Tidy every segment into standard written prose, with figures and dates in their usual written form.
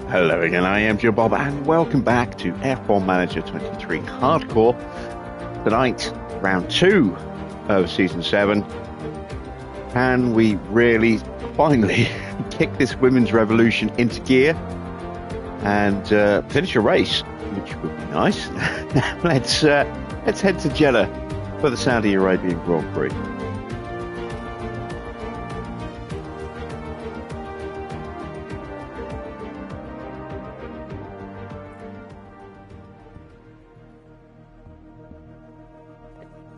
Hello again, I am Joe Bob, and welcome back to F1 Manager 23 Hardcore. Tonight, round 2 of Season 7. Can we really finally kick this women's revolution into gear and finish a race, which would be nice? Let's head to Jeddah for the Saudi Arabian Grand Prix.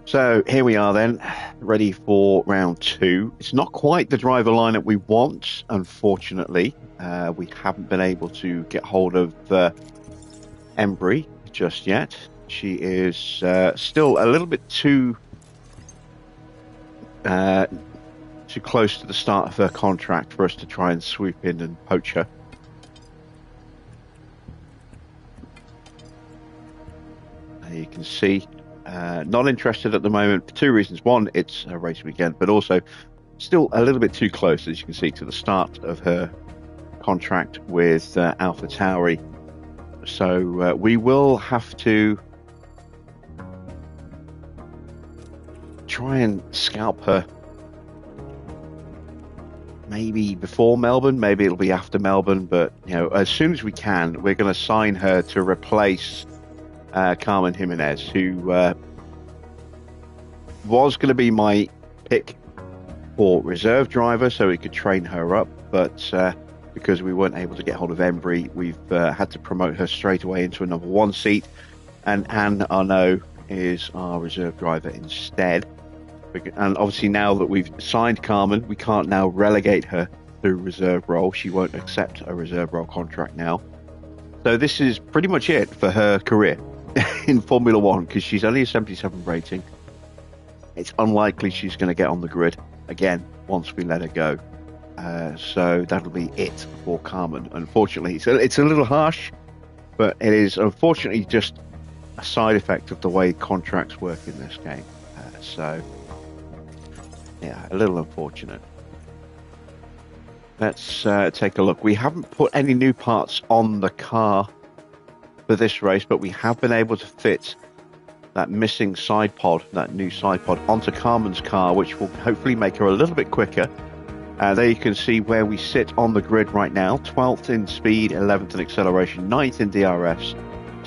So here we are then, ready for round 2. It's not quite the driver lineup we want, unfortunately. We haven't been able to get hold of Embry just yet. She is still a little bit too close to the start of her contract for us to try and swoop in and poach her. You can see. Not interested at the moment for 2 reasons. One, it's a race weekend, but also still a little bit too close, as you can see, to the start of her contract with AlphaTauri. So we will have to try and scalp her. Maybe before Melbourne, maybe it'll be after Melbourne, but as soon as we can, we're going to sign her to replace Carmen Jimenez, who was going to be my pick for reserve driver, so we could train her up, but because we weren't able to get hold of Embry, we've had to promote her straight away into a number 1 seat, and Anne Arnaud is our reserve driver instead. And obviously now that we've signed Carmen, we can't now relegate her to reserve role. She won't accept a reserve role contract now. So this is pretty much it for her career in Formula One, because she's only a 77 rating. It's unlikely she's going to get on the grid again once we let her go. So that'll be it for Carmen. Unfortunately, it's a little harsh, but it is unfortunately just a side effect of the way contracts work in this game. So yeah, a little unfortunate. Let's take a look. We haven't put any new parts on the car for this race, but we have been able to fit that missing side pod, that new side pod, onto Carmen's car, which will hopefully make her a little bit quicker. There you can see where we sit on the grid right now: 12th in speed, 11th in acceleration, 9th in DRS.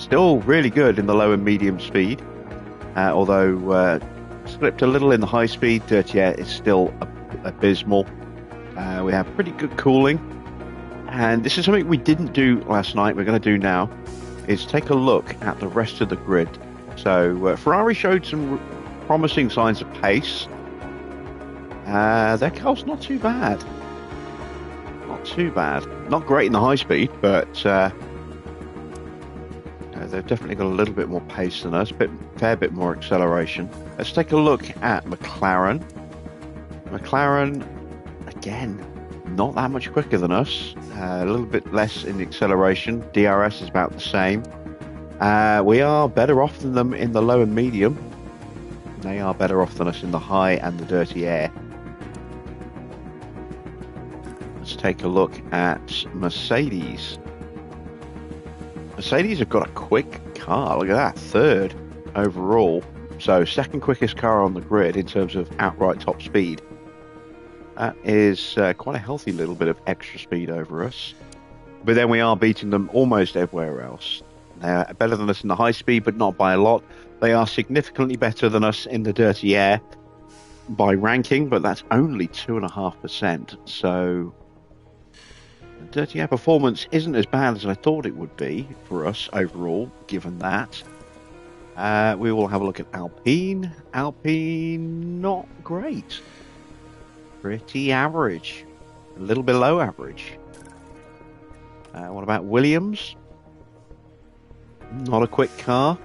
Still really good in the low and medium speed, although slipped a little in the high speed. Dirty air is still abysmal. We have pretty good cooling, and this is something we didn't do last night. We're going to do now is take a look at the rest of the grid. So Ferrari showed some promising signs of pace. Their car's not too bad. Not too bad. Not great in the high speed, but they've definitely got a little bit more pace than us, fair bit more acceleration. Let's take a look at McLaren. McLaren, again, not that much quicker than us. A little bit less in the acceleration. DRS is about the same. We are better off than them in the low and medium. They are better off than us in the high and the dirty air. Let's take a look at Mercedes. Mercedes have got a quick car. Look at that, 3rd overall. So 2nd quickest car on the grid in terms of outright top speed. That is quite a healthy little bit of extra speed over us. But then we are beating them almost everywhere else. They're better than us in the high speed, but not by a lot. They are significantly better than us in the dirty air by ranking, but that's only 2.5%. So the dirty air performance isn't as bad as I thought it would be for us overall, given that. We will have a look at Alpine. Alpine, not great. Pretty average. A little below average. What about Williams? Not a quick car.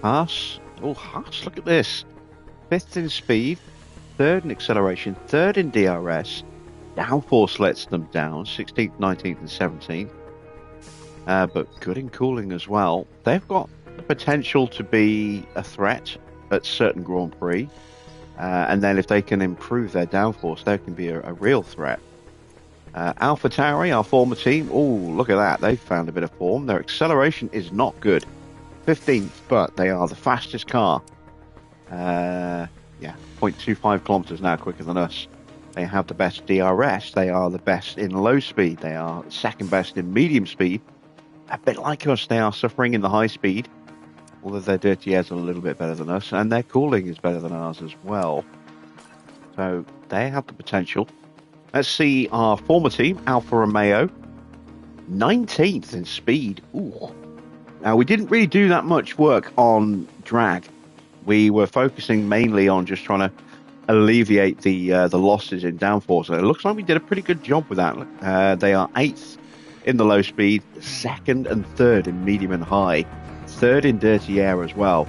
Haas. Oh, Haas, look at this. 5th in speed, 3rd in acceleration, 3rd in DRS. Downforce lets them down, 16th, 19th and 17th. But good in cooling as well. They've got the potential to be a threat at certain Grand Prix. And then if they can improve their downforce, they can be a real threat. AlphaTauri, our former team. Oh, look at that. They've found a bit of form. Their acceleration is not good. 15th, but they are the fastest car. Yeah, 0.25 kilometers now quicker than us. They have the best DRS. They are the best in low speed. They are second best in medium speed. A bit like us, they are suffering in the high speed. Although their dirty air's a little bit better than us, and their cooling is better than ours as well. So they have the potential. Let's see our former team, Alfa Romeo, 19th in speed. Ooh. Now, we didn't really do that much work on drag. We were focusing mainly on just trying to alleviate the losses in downforce. So it looks like we did a pretty good job with that. They are 8th in the low speed, 2nd and 3rd in medium and high, 3rd in dirty air as well.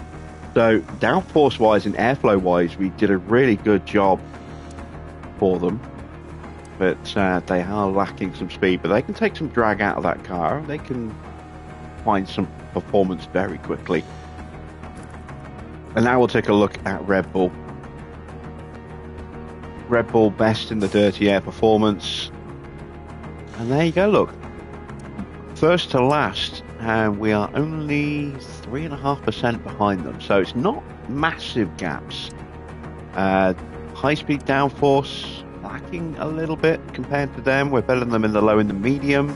So downforce-wise and airflow-wise, we did a really good job for them. But they are lacking some speed. But they can take some drag out of that car. They can find some performance very quickly. And now we'll take a look at Red Bull. Red Bull best in the dirty air performance. And there you go, look. First to last, and we are only 3.5% behind them. So it's not massive gaps. High speed downforce, lacking a little bit compared to them. We're better than them in the low and the medium.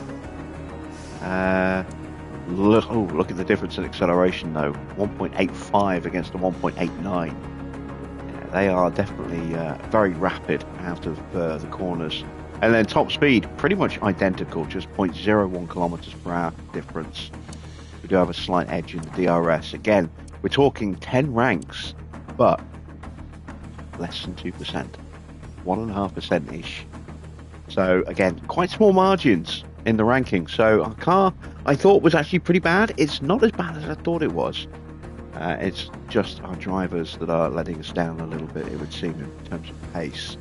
Look at the difference in acceleration though. 1.85 against a 1.89. Yeah, they are definitely very rapid out of the corners. And then top speed, pretty much identical, just 0.01 kilometers per hour difference. We do have a slight edge in the DRS. Again, we're talking 10 ranks, but less than 2%, 1.5%-ish. So again, quite small margins in the ranking. So our car, I thought, was actually pretty bad. It's not as bad as I thought it was. It's just our drivers that are letting us down a little bit, it would seem, in terms of pace.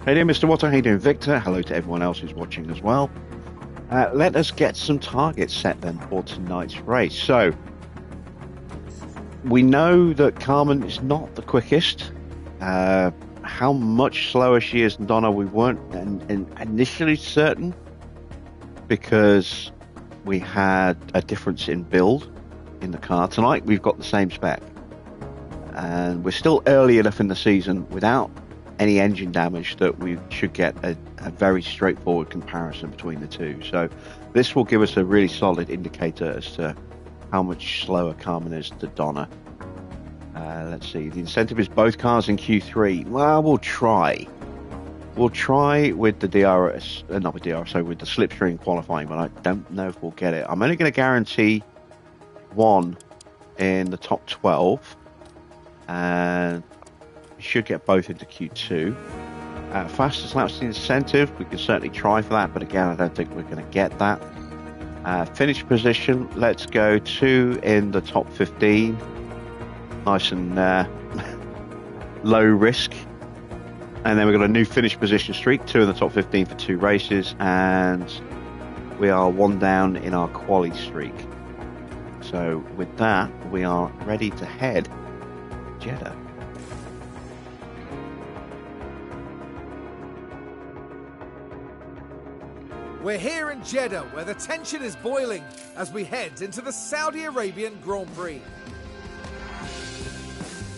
Hey there, Mr. Water. How you doing, Victor? Hello to everyone else who's watching as well. Let us get some targets set then for tonight's race. So, we know that Carmen is not the quickest. How much slower she is than Donna, we weren't initially certain, because we had a difference in build in the car. Tonight we've got the same spec, and we're still early enough in the season without any engine damage that we should get a very straightforward comparison between the two. So this will give us a really solid indicator as to how much slower Carmen is to Donna. Let's see, the incentive is both cars in Q3. Well, we'll try with the DRS, not with DRS, so with the slipstream qualifying, but I don't know if we'll get it. I'm only going to guarantee one in the top 12, and we should get both into Q2. Fastest lap's the incentive. We can certainly try for that, but again, I don't think we're going to get that. Finish position, let's go 2 in the top 15. Nice and low risk. And then we've got a new finish position streak, 2 in the top 15 for 2 races, and we are 1 down in our quali streak. So with that, we are ready to head Jeddah. We're here in Jeddah, where the tension is boiling as we head into the Saudi Arabian Grand Prix.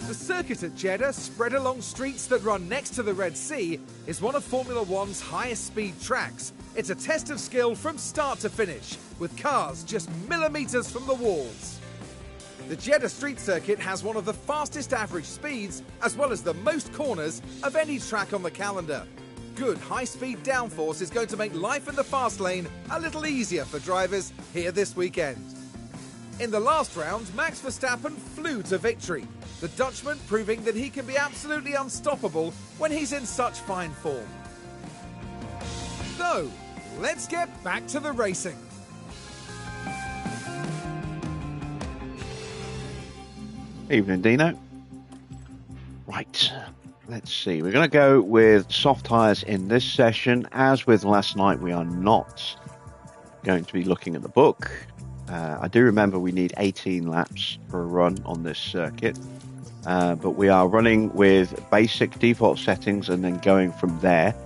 The circuit at Jeddah, spread along streets that run next to the Red Sea, is one of Formula One's highest speed tracks. It's a test of skill from start to finish, with cars just millimetres from the walls. The Jeddah street circuit has one of the fastest average speeds, as well as the most corners of any track on the calendar. Good high-speed downforce is going to make life in the fast lane a little easier for drivers here this weekend. In the last round, Max Verstappen flew to victory, the Dutchman proving that he can be absolutely unstoppable when he's in such fine form. So, let's get back to the racing. Evening, Dino. Right, let's see. We're going to go with soft tyres in this session. As with last night, we are not going to be looking at the book. I do remember we need 18 laps for a run on this circuit, but we are running with basic default settings and then going from there.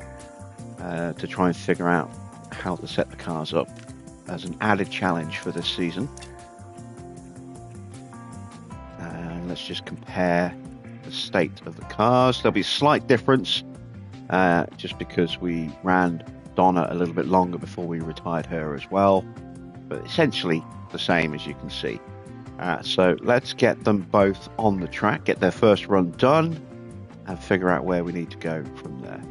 to try and figure out how to set the cars up as an added challenge for this season. And let's just compare the state of the cars. There'll be a slight difference just because we ran Donna a little bit longer before we retired her as well, but essentially the same, as you can see. So let's get them both on the track, get their first run done, and figure out where we need to go from there.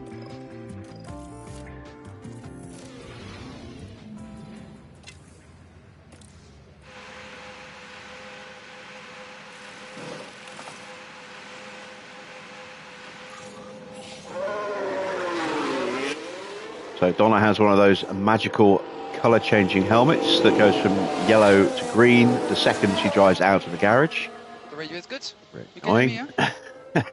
So Donna has one of those magical colour changing helmets that goes from yellow to green the second she drives out of the garage. The radio is good. You can hear me, yeah?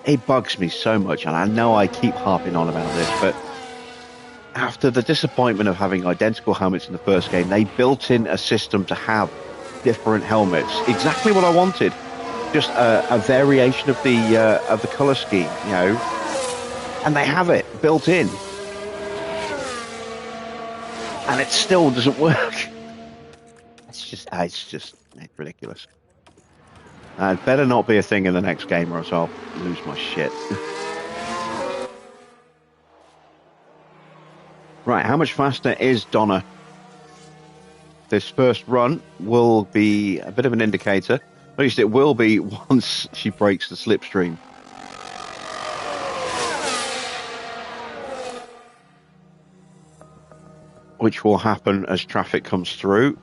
It bugs me so much, and I know I keep harping on about this, but after the disappointment of having identical helmets in the first game, they built in a system to have different helmets. Exactly what I wanted. Just a variation of the colour scheme, you know. And they have it built in. And it still doesn't work. It's ridiculous. It better not be a thing in the next game or else I'll lose my shit. Right, how much faster is Donna? This first run will be a bit of an indicator. At least it will be once she breaks the slipstream. Which will happen as traffic comes through.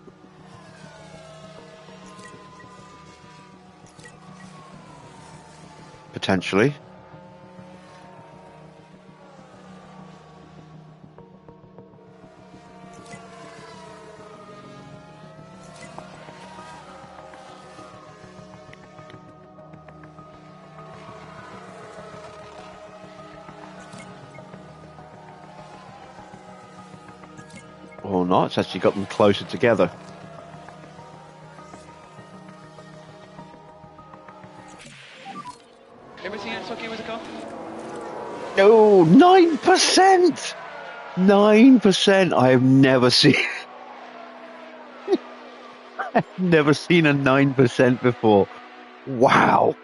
Potentially. Or not, it's actually got them closer together. Everything else okay with the car? Oh, 9%! 9%! I have never seen... I've never seen a 9% before. Wow!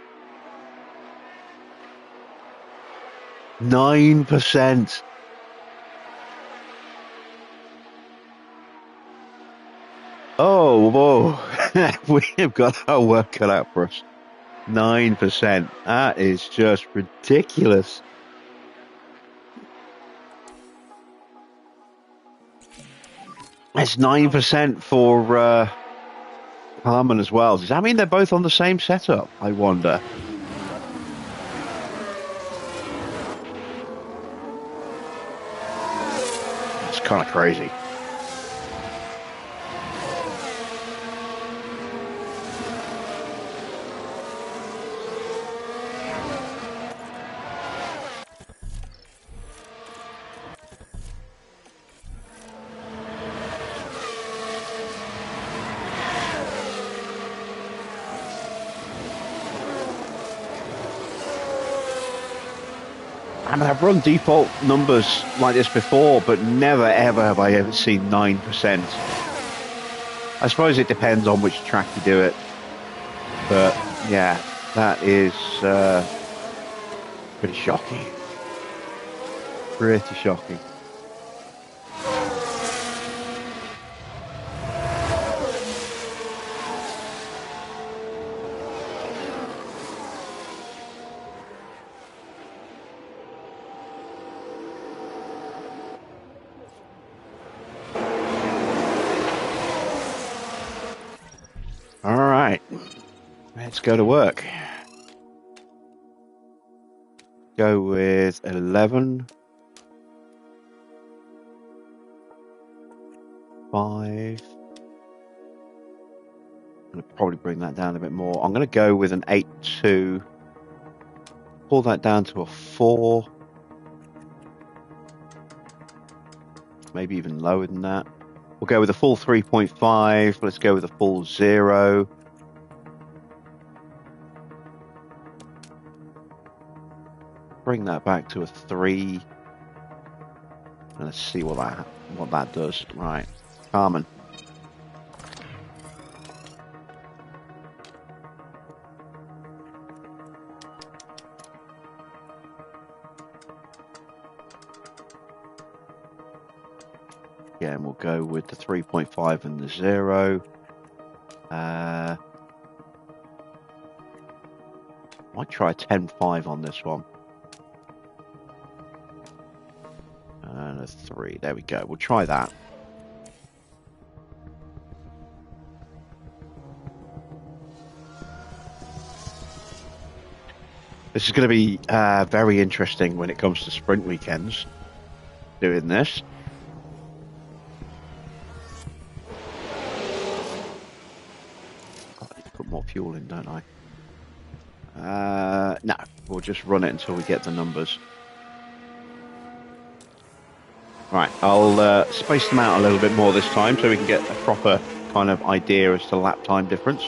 9%! Oh, whoa. We have got our work cut out for us. 9%. That is just ridiculous. It's 9% for Harman as well. Does that mean they're both on the same setup? I wonder. It's kind of crazy. I mean, I've run default numbers like this before, but never ever have I ever seen 9%. I suppose it depends on which track you do it. But yeah, that is pretty shocking. Pretty shocking. All right, let's go to work. Go with 11. 5. I'm going to probably bring that down a bit more. I'm going to go with an 8.2. Pull that down to a 4. Maybe even lower than that. We'll go with a full 3.5. Let's go with a full 0. Bring that back to a 3. Let's see what that does. Right, Carmen. Yeah, and we'll go with the 3.5 and the 0. Might try a 10.5 on this one. And a 3. There we go. We'll try that. This is going to be very interesting when it comes to sprint weekends, doing this. I need to put more fuel in, don't I? No, we'll just run it until we get the numbers. Right, I'll space them out a little bit more this time so we can get a proper kind of idea as to lap time difference.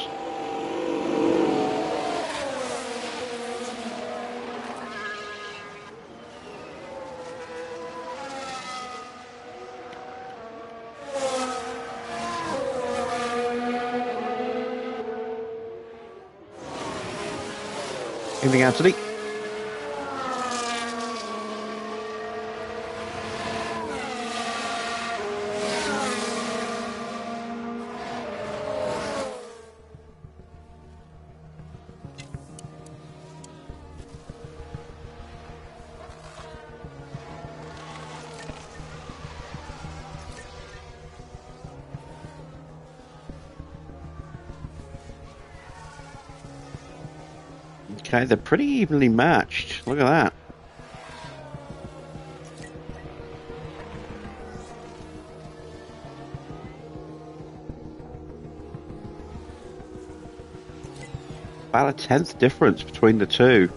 Evening, Anthony. Okay, they're pretty evenly matched. Look at that. About a 10th difference between the two.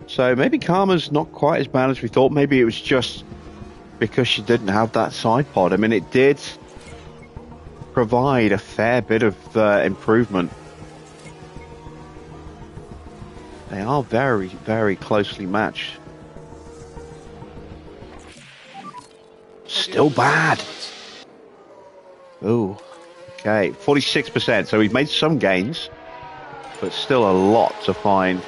So maybe Karma's not quite as bad as we thought. Maybe it was just because she didn't have that side pod. I mean, it did provide a fair bit of improvement. They are very, very closely matched. Still bad. Oh, okay. 46%. So we've made some gains, but still a lot to find.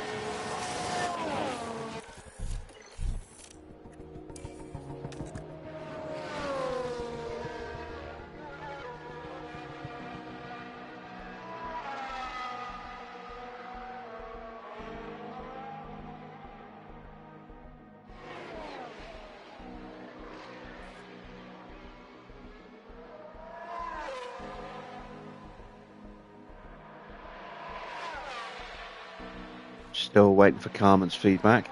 Still waiting for Carmen's feedback.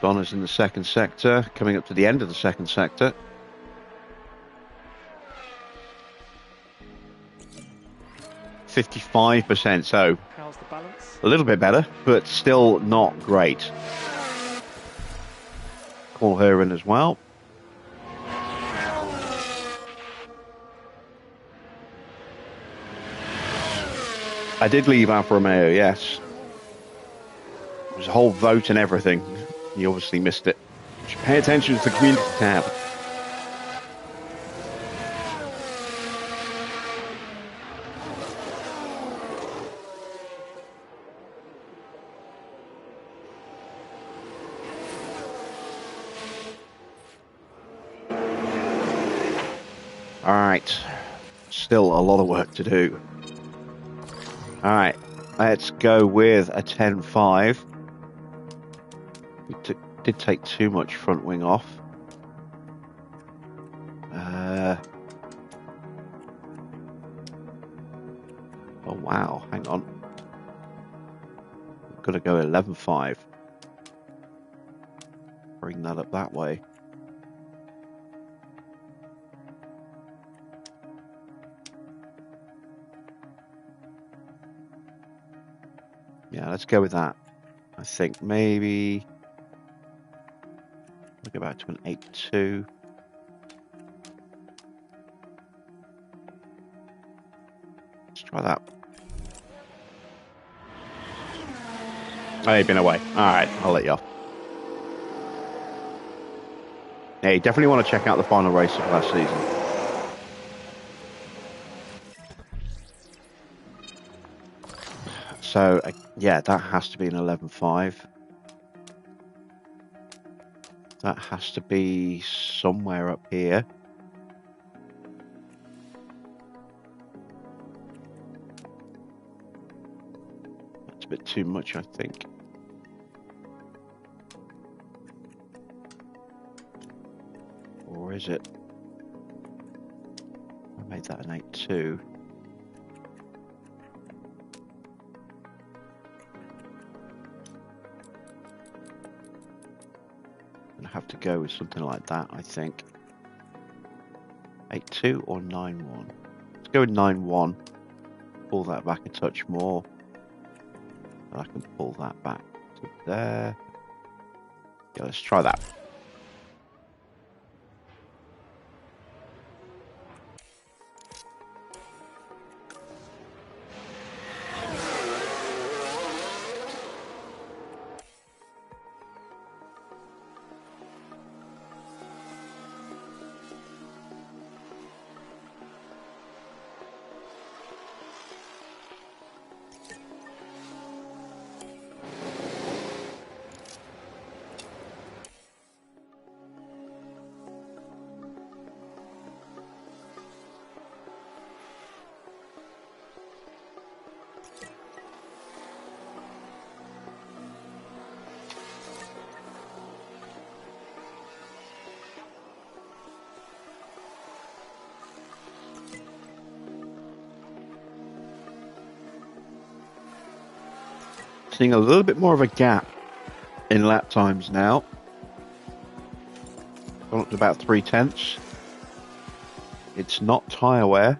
Donna's in the second sector, coming up to the end of the second sector. %55%, so how's the balance? A little bit better, but still not great. Call her in as well. I did leave Alfa Romeo, yes. There was a whole vote and everything. You obviously missed it. Pay attention to the community tab. All right. Still a lot of work to do. All right, let's go with a 10.5. We did take too much front wing off. Oh wow, hang on. We've got to go 11.5. Bring that up that way. Yeah, let's go with that. I think maybe we'll go back to an 8.2. Let's try that. Oh, you've been away. All right, I'll let you off. Yeah, you definitely want to check out the final race of last season. So, yeah, that has to be an 11.5. That has to be somewhere up here. That's a bit too much, I think. Or is it? I made that an 8.2. I'm gonna have to go with something like that, I think. 8.2 or 9.1. Let's go with 9.1. Pull that back a touch more. And I can pull that back to there. Yeah, let's try that. Seeing a little bit more of a gap in lap times now. Gone up to about 0.3. It's not tyre wear.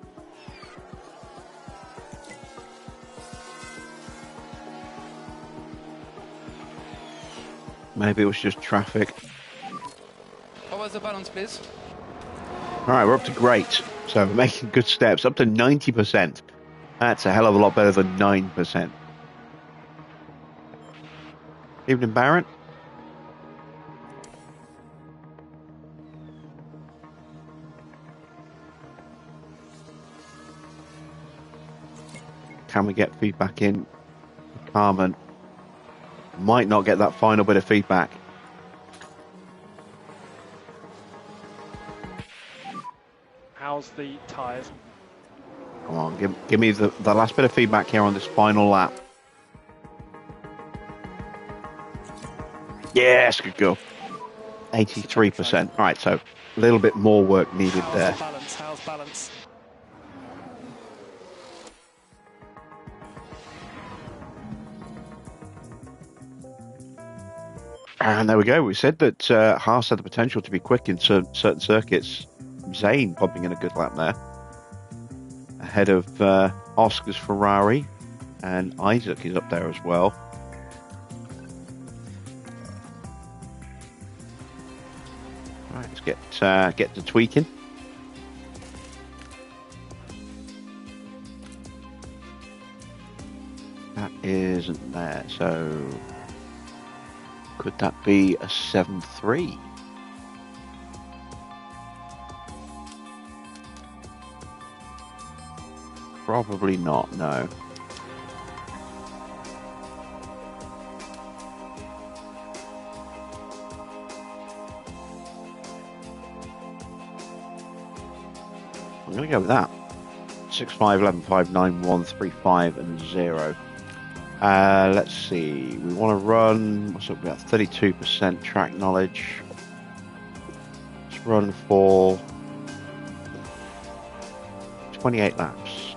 Maybe it was just traffic. What was the balance, please? All right, we're up to great. So we're making good steps. Up to 90%. That's a hell of a lot better than 9%. Evening, Baron. Can we get feedback in? Carmen might not get that final bit of feedback. How's the tyres? Come on, give me the last bit of feedback here on this final lap. Yes, good go. 83%. All right, so a little bit more work needed there. How's balance? And there we go. We said that Haas had the potential to be quick in certain circuits. Zane pumping in a good lap there. Ahead of Oscar's Ferrari. And Isaac is up there as well. All right, let's get to tweaking. That isn't there, so could that be a 7.3? Probably not, no. I'm going to go with that. 6.5, 11.5, 9.1, 3.5 and 0. Let's see. We want to run, what's up, about 32% track knowledge. Let's run for 28 laps.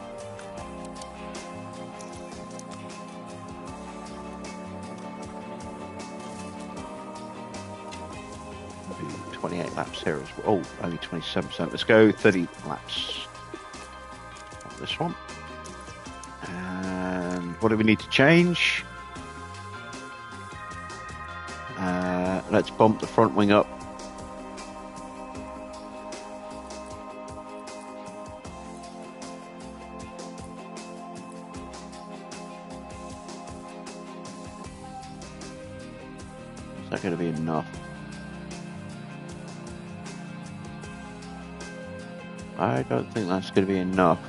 Maybe 28 laps here as well. Oh, only 27%. Let's go 30 laps on this one. And what do we need to change? Let's bump the front wing up. that going to be enough? I don't think that's going to be enough.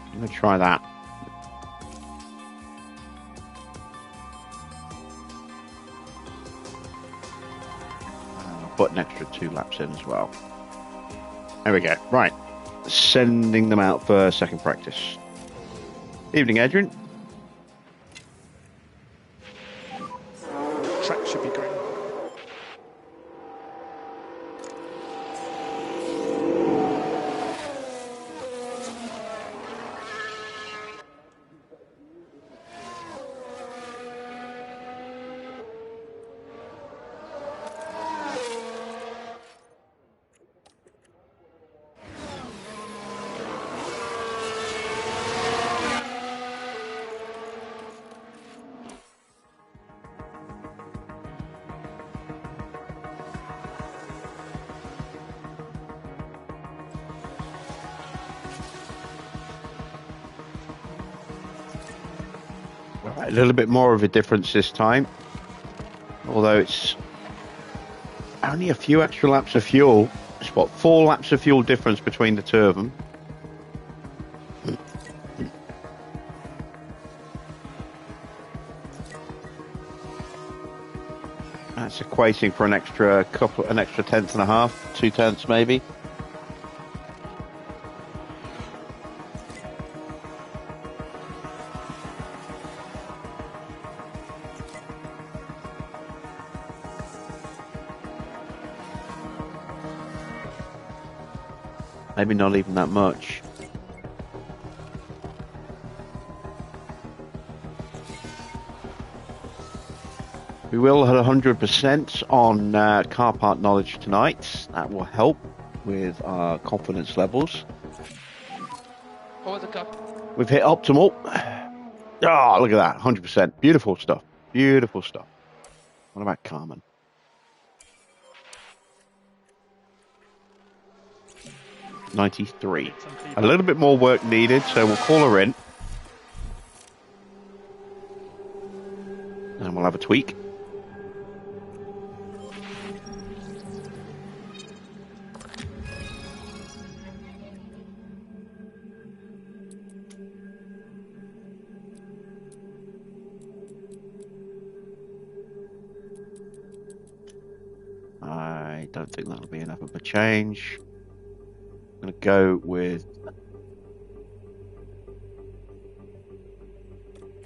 I'm going to try that. I'll put an extra 2 laps in as well. There we go. Right. Sending them out for second practice. Evening, Adrian. Track should be green. A little bit more of a difference this time, although it's only a few extra laps of fuel. It's what, 4 laps of fuel difference between the two of them. That's equating for an extra tenth and a half, 2 tenths maybe. Maybe not even that much. We will have 100% on car part knowledge tonight. That will help with our confidence levels. Over the car. We've hit optimal. Oh, look at that, 100%. Beautiful stuff. Beautiful stuff. What about Carmen? $93. A little bit more work needed, so we'll call her in. And we'll have a tweak. I don't think that'll be enough of a change. I'm going to go with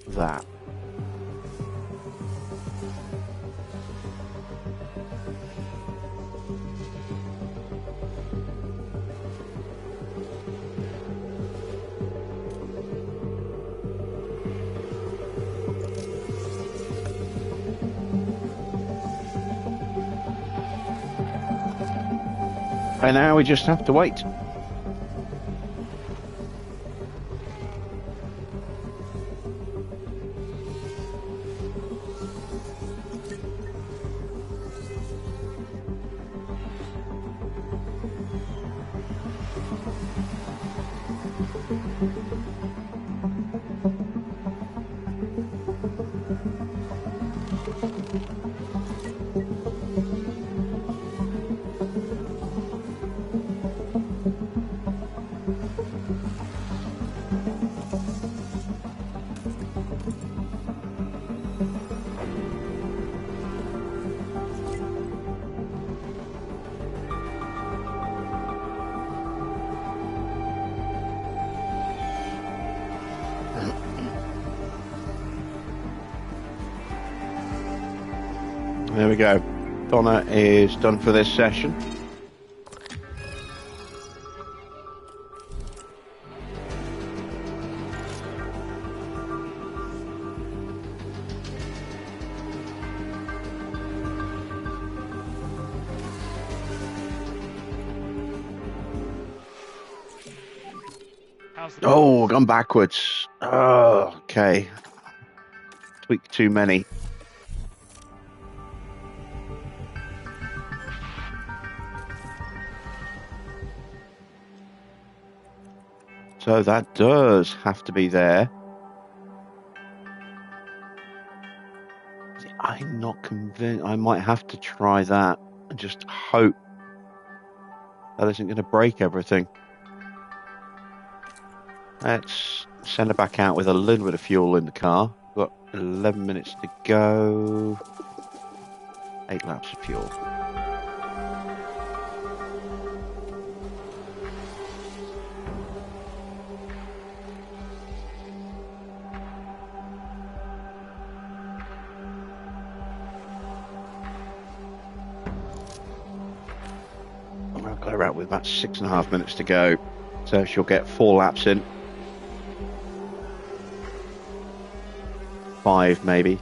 that. And now we just have to wait. There we go. Donna is done for this session. Oh, gone backwards. Oh, okay. Tweaked too many. So that does have to be there. I'm not convinced. I might have to try that and just hope that isn't going to break everything. Let's send her back out with a little bit of fuel in the car. We've got 11 minutes to go. 8 laps of fuel. I've got her out with about 6.5 minutes to go. So she'll get 4 laps in. 5 maybe.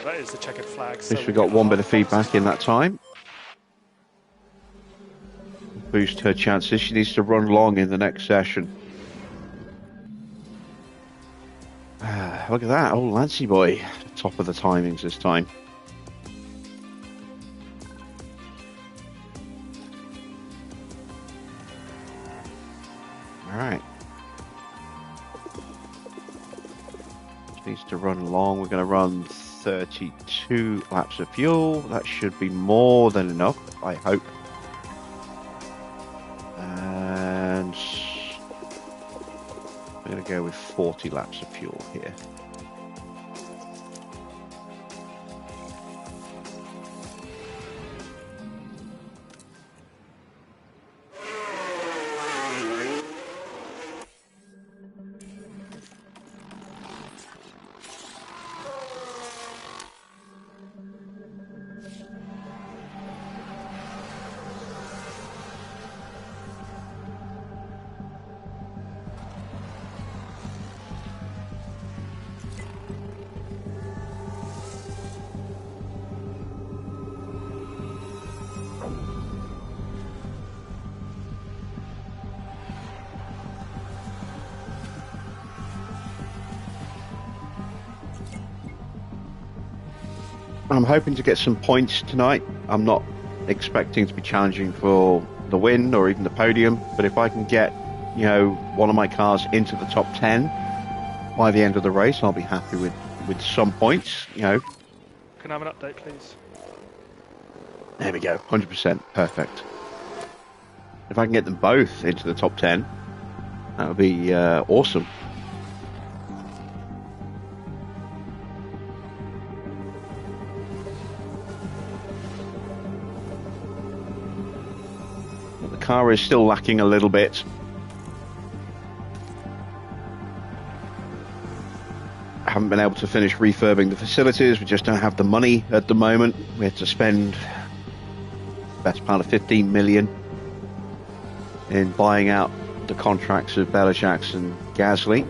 That is the checkered flag. At least we got one bit of feedback in that time. Boost her chances. She needs to run long in the next session. Look at that, old Lancy boy, top of the timings this time. All right. She needs to run long. We're going to run 32 laps of fuel. That should be more than enough, I hope. And I'm going to go with 40 laps of fuel here. I'm hoping to get some points tonight. I'm not expecting to be challenging for the win or even the podium, but if I can get, you know, one of my cars into the top 10 by the end of the race, I'll be happy with some points, you know. Can I have an update, please? There we go, 100%, perfect. If I can get them both into the top 10, that would be awesome. The car is still lacking a little bit. I haven't been able to finish refurbing the facilities. We just don't have the money at the moment. We had to spend the best part of 15 million in buying out the contracts of Belichaks and Gasly.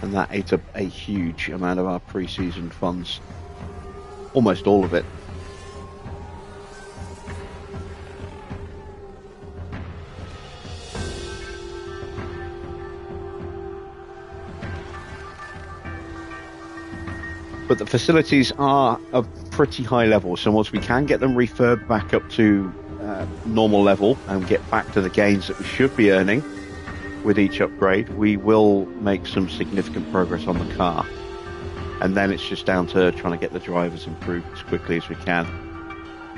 And that ate up a huge amount of our pre-season funds. Almost all of it. But the facilities are of pretty high level, so once we can get them refurbed back up to normal level and get back to the gains that we should be earning with each upgrade, we will make some significant progress on the car. And then it's just down to trying to get the drivers improved as quickly as we can.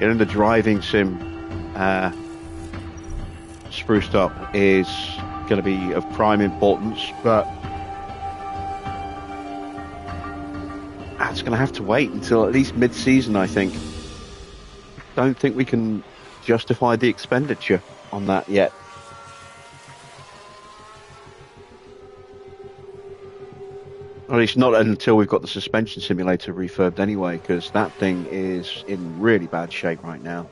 Getting the driving sim spruced up is going going to be of prime importance, but that's going to have to wait until at least mid-season, I think. Don't think we can justify the expenditure on that yet. Or at least not until we've got the suspension simulator refurbed anyway, because that thing is in really bad shape right now.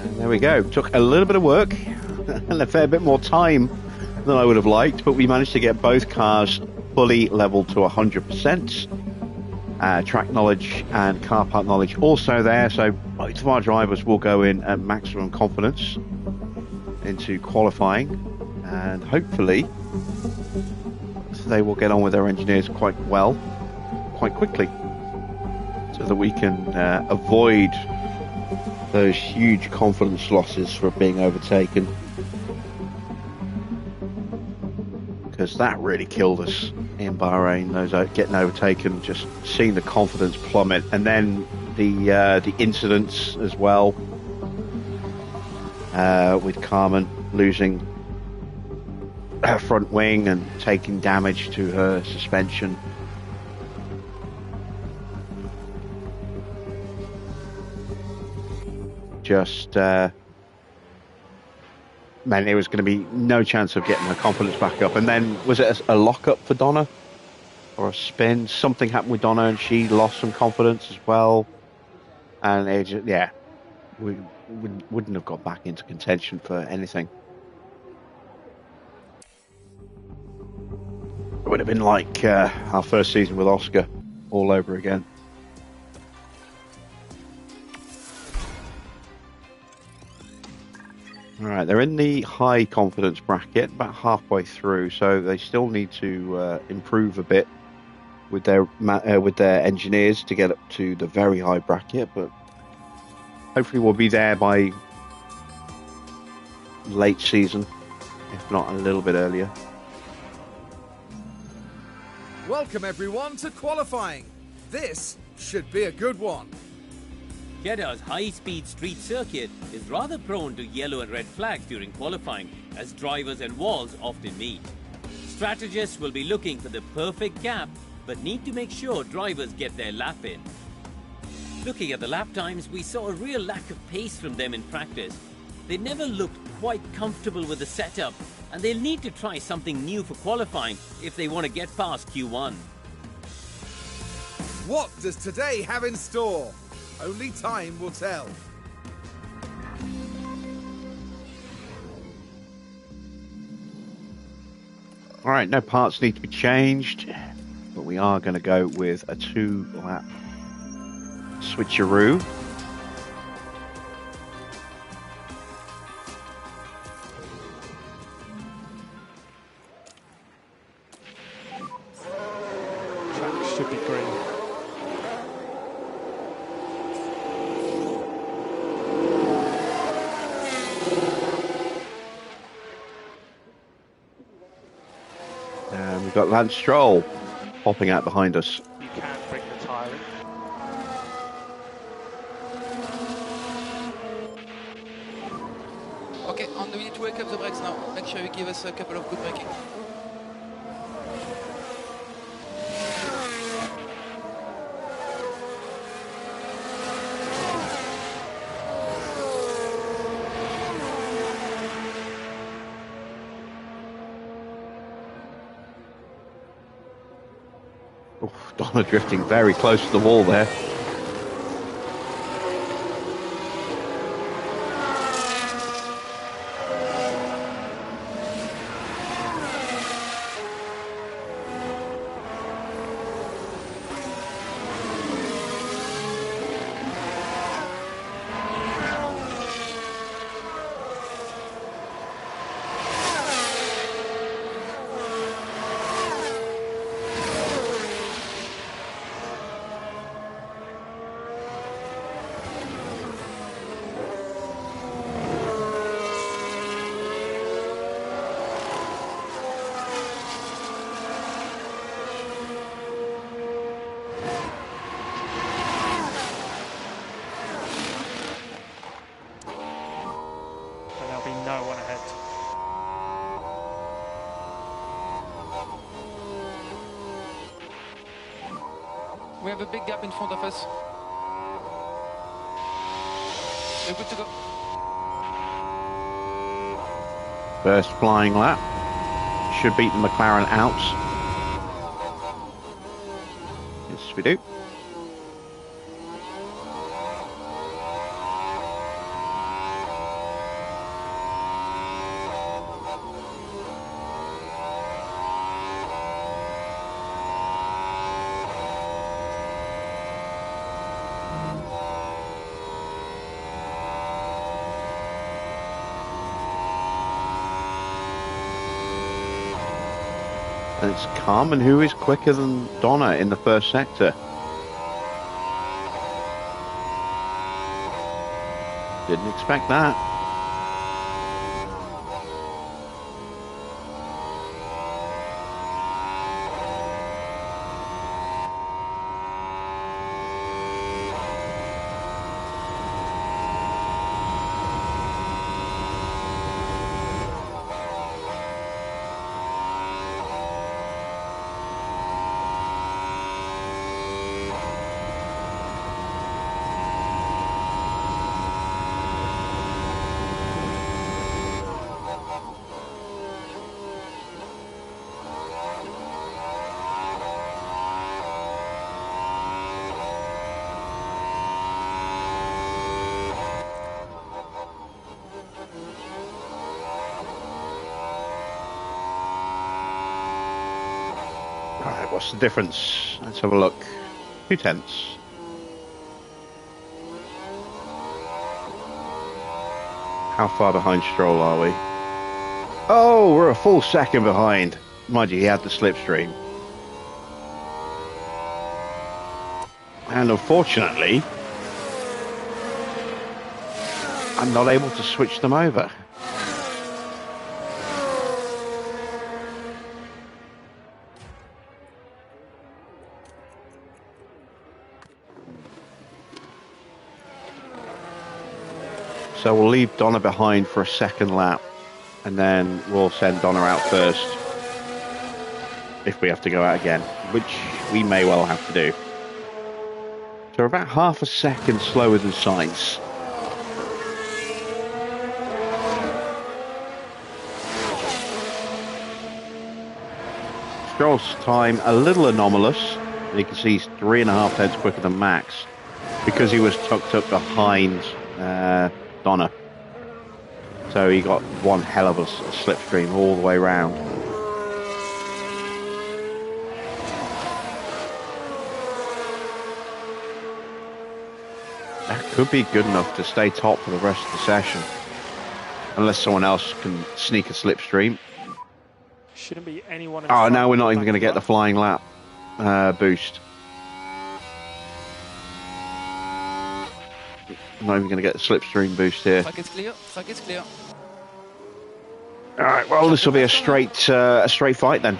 And there we go. Took a little bit of work and a fair bit more time than I would have liked, but we managed to get both cars fully leveled to 100%. Track knowledge and car park knowledge also there, so both of our drivers will go in at maximum confidence into qualifying, and hopefully they will get on with their engineers quite well, quite quickly, so that we can avoid those huge confidence losses for being overtaken, because that really killed us in Bahrain, those getting overtaken, just seeing the confidence plummet, and then the incidents as well, with Carmen losing her front wing and taking damage to her suspension. Just meant it was going to be no chance of getting her confidence back up. And then, was it a lock-up for Donna? Or a spin? Something happened with Donna and she lost some confidence as well. And it just, yeah, we wouldn't have got back into contention for anything. It would have been like our first season with Oscar all over again. Alright, they're in the high confidence bracket, about halfway through, so they still need to improve a bit with their engineers to get up to the very high bracket, but hopefully we'll be there by late season, if not a little bit earlier. Welcome everyone to qualifying. This should be a good one. Jeddah's high-speed street circuit is rather prone to yellow and red flags during qualifying, as drivers and walls often meet. Strategists will be looking for the perfect gap, but need to make sure drivers get their lap in. Looking at the lap times, we saw a real lack of pace from them in practice. They never looked quite comfortable with the setup, and they'll need to try something new for qualifying if they want to get past Q1. What does today have in store? Only time will tell. All right, no parts need to be changed, but we are going to go with a 2-lap switcheroo. Track should be green. We've got Lance Stroll popping out behind us. You can bring the tyre in. Okay, and we need to wake up the brakes now. Make sure you give us a couple of good braking. Donna drifting very close to the wall there. We have a big gap in front of us. We're good to go. First flying lap. Should beat the McLaren out. Yes, we do. And it's Carmen who is quicker than Donna in the first sector. Didn't expect that. Alright, what's the difference? Let's have a look. 2 tenths. How far behind Stroll are we? Oh, we're a full second behind. Mind you, he had the slipstream. And unfortunately, I'm not able to switch them over. So we'll leave Donna behind for a second lap, and then we'll send Donna out first if we have to go out again, which we may well have to do. So we're about half a second slower than Sainz. Stroll's time a little anomalous, and you can see he's 3.5 tenths quicker than Max because he was tucked up behind Donna. So he got one hell of a slipstream all the way round. That could be good enough to stay top for the rest of the session, unless someone else can sneak a slipstream. Shouldn't be anyone. Oh, now we're not even going to get the flying lap boost. I'm not even going to get the slipstream boost here. Track is clear. Track is clear. All right. Well, this will be a straight fight then.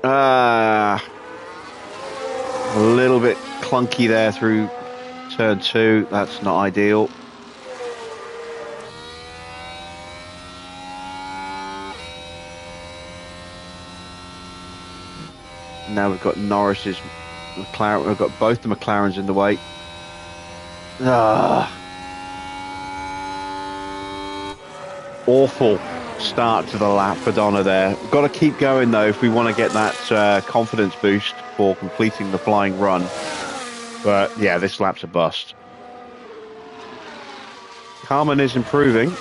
A little bit clunky there through turn 2. That's not ideal. Now we've got Norris's McLaren. We've got both the McLarens in the way. Awful start to the lap for Donna there. We've got to keep going though if we want to get that confidence boost for completing the flying run. But yeah, this lap's a bust. Carmen is improving.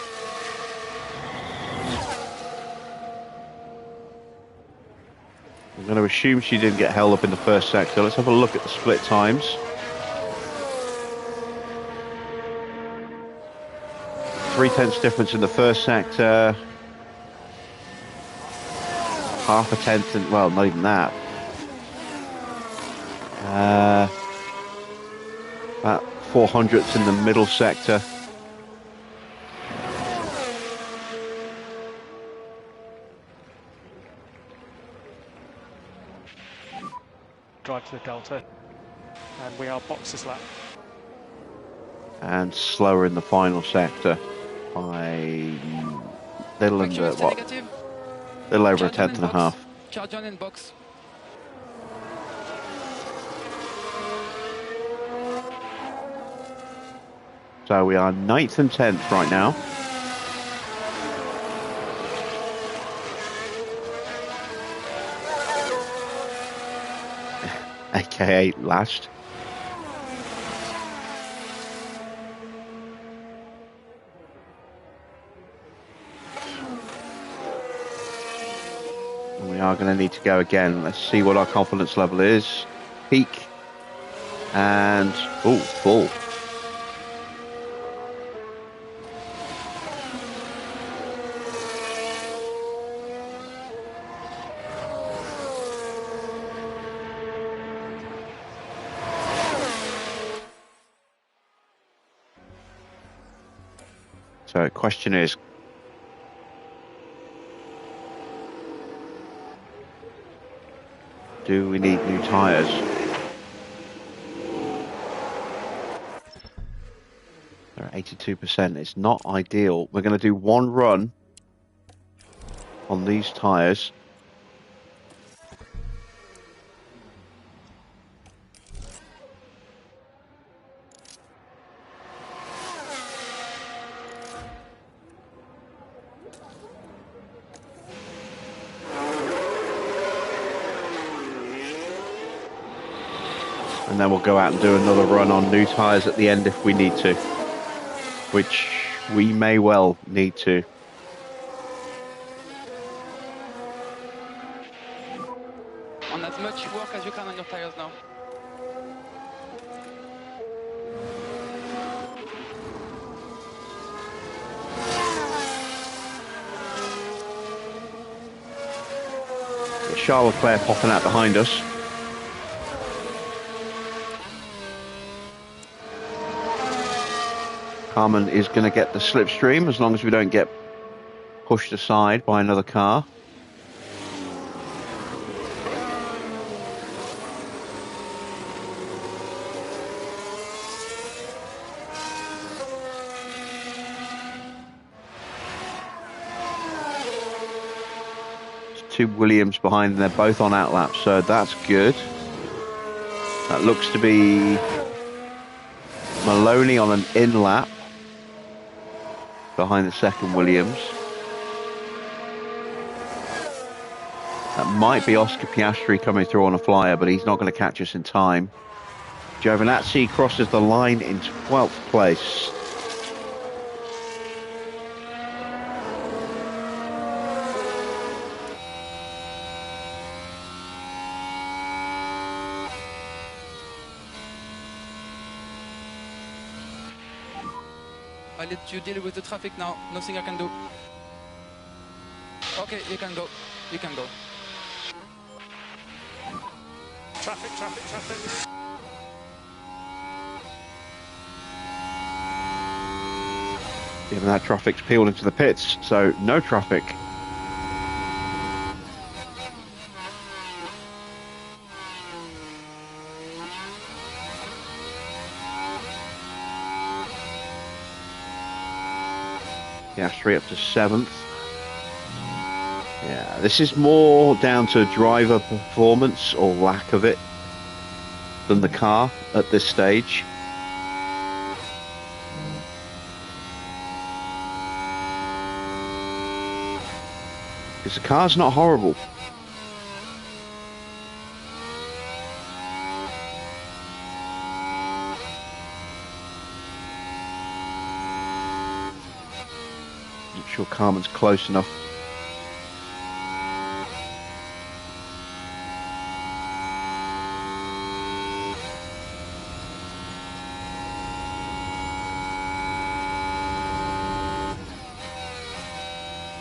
I'm going to assume she didn't get held up in the first sector. Let's have a look at the split times. 3 tenths difference in the first sector. Half a tenth, well, not even that. About 400ths in the middle sector. Drive to the Delta, and we are boxes lap. and slower in the final sector by little Make sure you under stay what? negative. Little over a Charge on tenth and and a box. half. Charge on and box. So we are 9th and 10th right now. AKA last. And we are going to need to go again. Let's see what our confidence level is. Peak. And, oh, full. So the question is, do we need new tyres? They're at 82%. It's not ideal. We're going to do one run on these tyres. And then we'll go out and do another run on new tyres at the end if we need to. Which we may well need to. On as much work as you can on your tires now. Charles Leclerc popping out behind us. Carmen is going to get the slipstream as long as we don't get pushed aside by another car. There's two Williams behind, and they're both on outlap, so that's good. That looks to be Maloney on an in-lap behind the second Williams. That might be Oscar Piastri coming through on a flyer, but he's not going to catch us in time. Giovinazzi crosses the line in 12th place. I'll let you deal with the traffic now. Nothing I can do. Okay, you can go. You can go. Traffic, traffic, traffic. Even that traffic's peeled into the pits, so no traffic. Piastri up to 7th. Yeah, this is more down to driver performance or lack of it than the car at this stage. Because the car's not horrible. Not sure Carmen's close enough.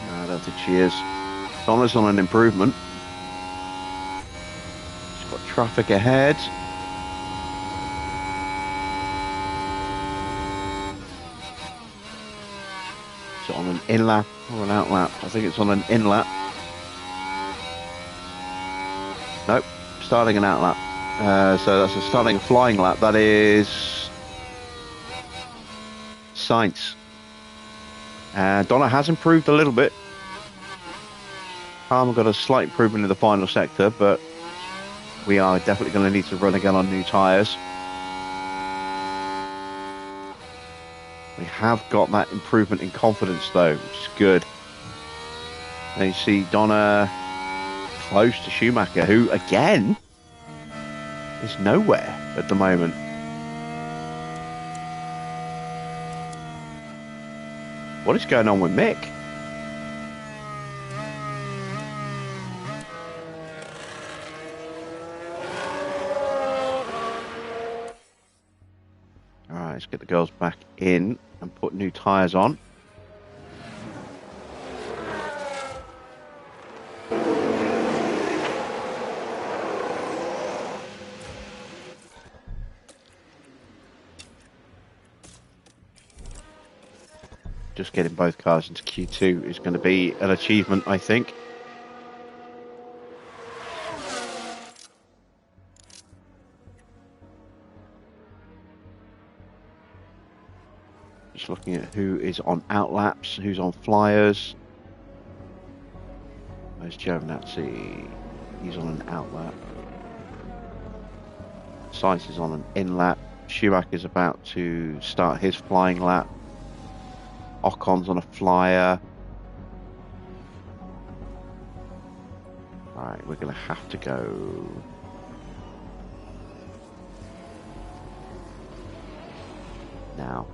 No, I don't think she is. Donna's on an improvement. She's got traffic ahead. Is it on an in-lap or an out-lap? I think it's on an in-lap. Nope, starting an out-lap. So that's a starting a flying lap. That is Sainz. Donna has improved a little bit. Palmer got a slight improvement in the final sector, but we are definitely going to need to run again on new tyres. We have got that improvement in confidence though, which is good. And you see Donna close to Schumacher, who again is nowhere at the moment. What is going on with Mick? Alright, let's get the girls back in and put new tyres on. Just getting both cars into Q2 is going to be an achievement, I think. Just looking at who is on outlaps, who's on flyers. There's Giovinazzi. He's on an outlap. Sainz is on an in-lap. Schumacher's about to start his flying lap. Ocon's on a flyer. Alright, we're going to have to go. Now.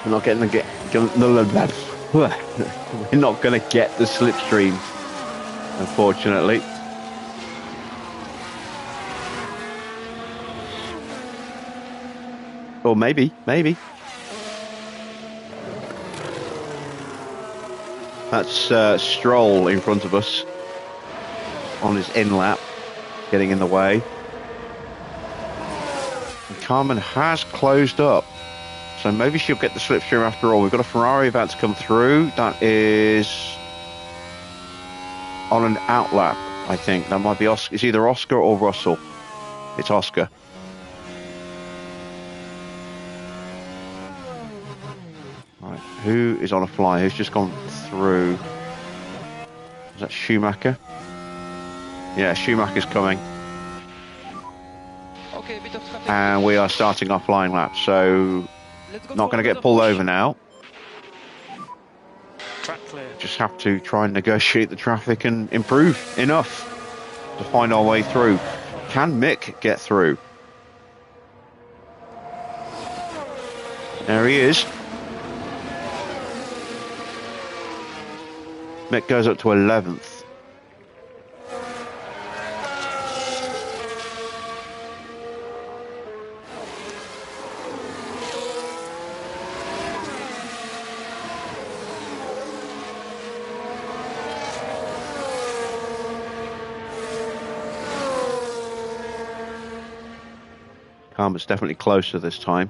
We're not getting we're not going to get the slipstream, unfortunately. Or maybe. That's Stroll in front of us on his in-lap, getting in the way. And Carmen has closed up. So maybe she'll get the slipstream after all. We've got a Ferrari about to come through. That is on an outlap, I think. That might be Oscar. It's either Oscar or Russell. It's Oscar. Right, who is on a fly? Who's just gone through? Is that Schumacher? Yeah, Schumacher's coming. Okay, bit of traffic. And we are starting our flying lap. So not going to get pulled over now. Track clear. Just have to try and negotiate the traffic and improve enough to find our way through. Can Mick get through? There he is. Mick goes up to 11th. It's definitely closer this time.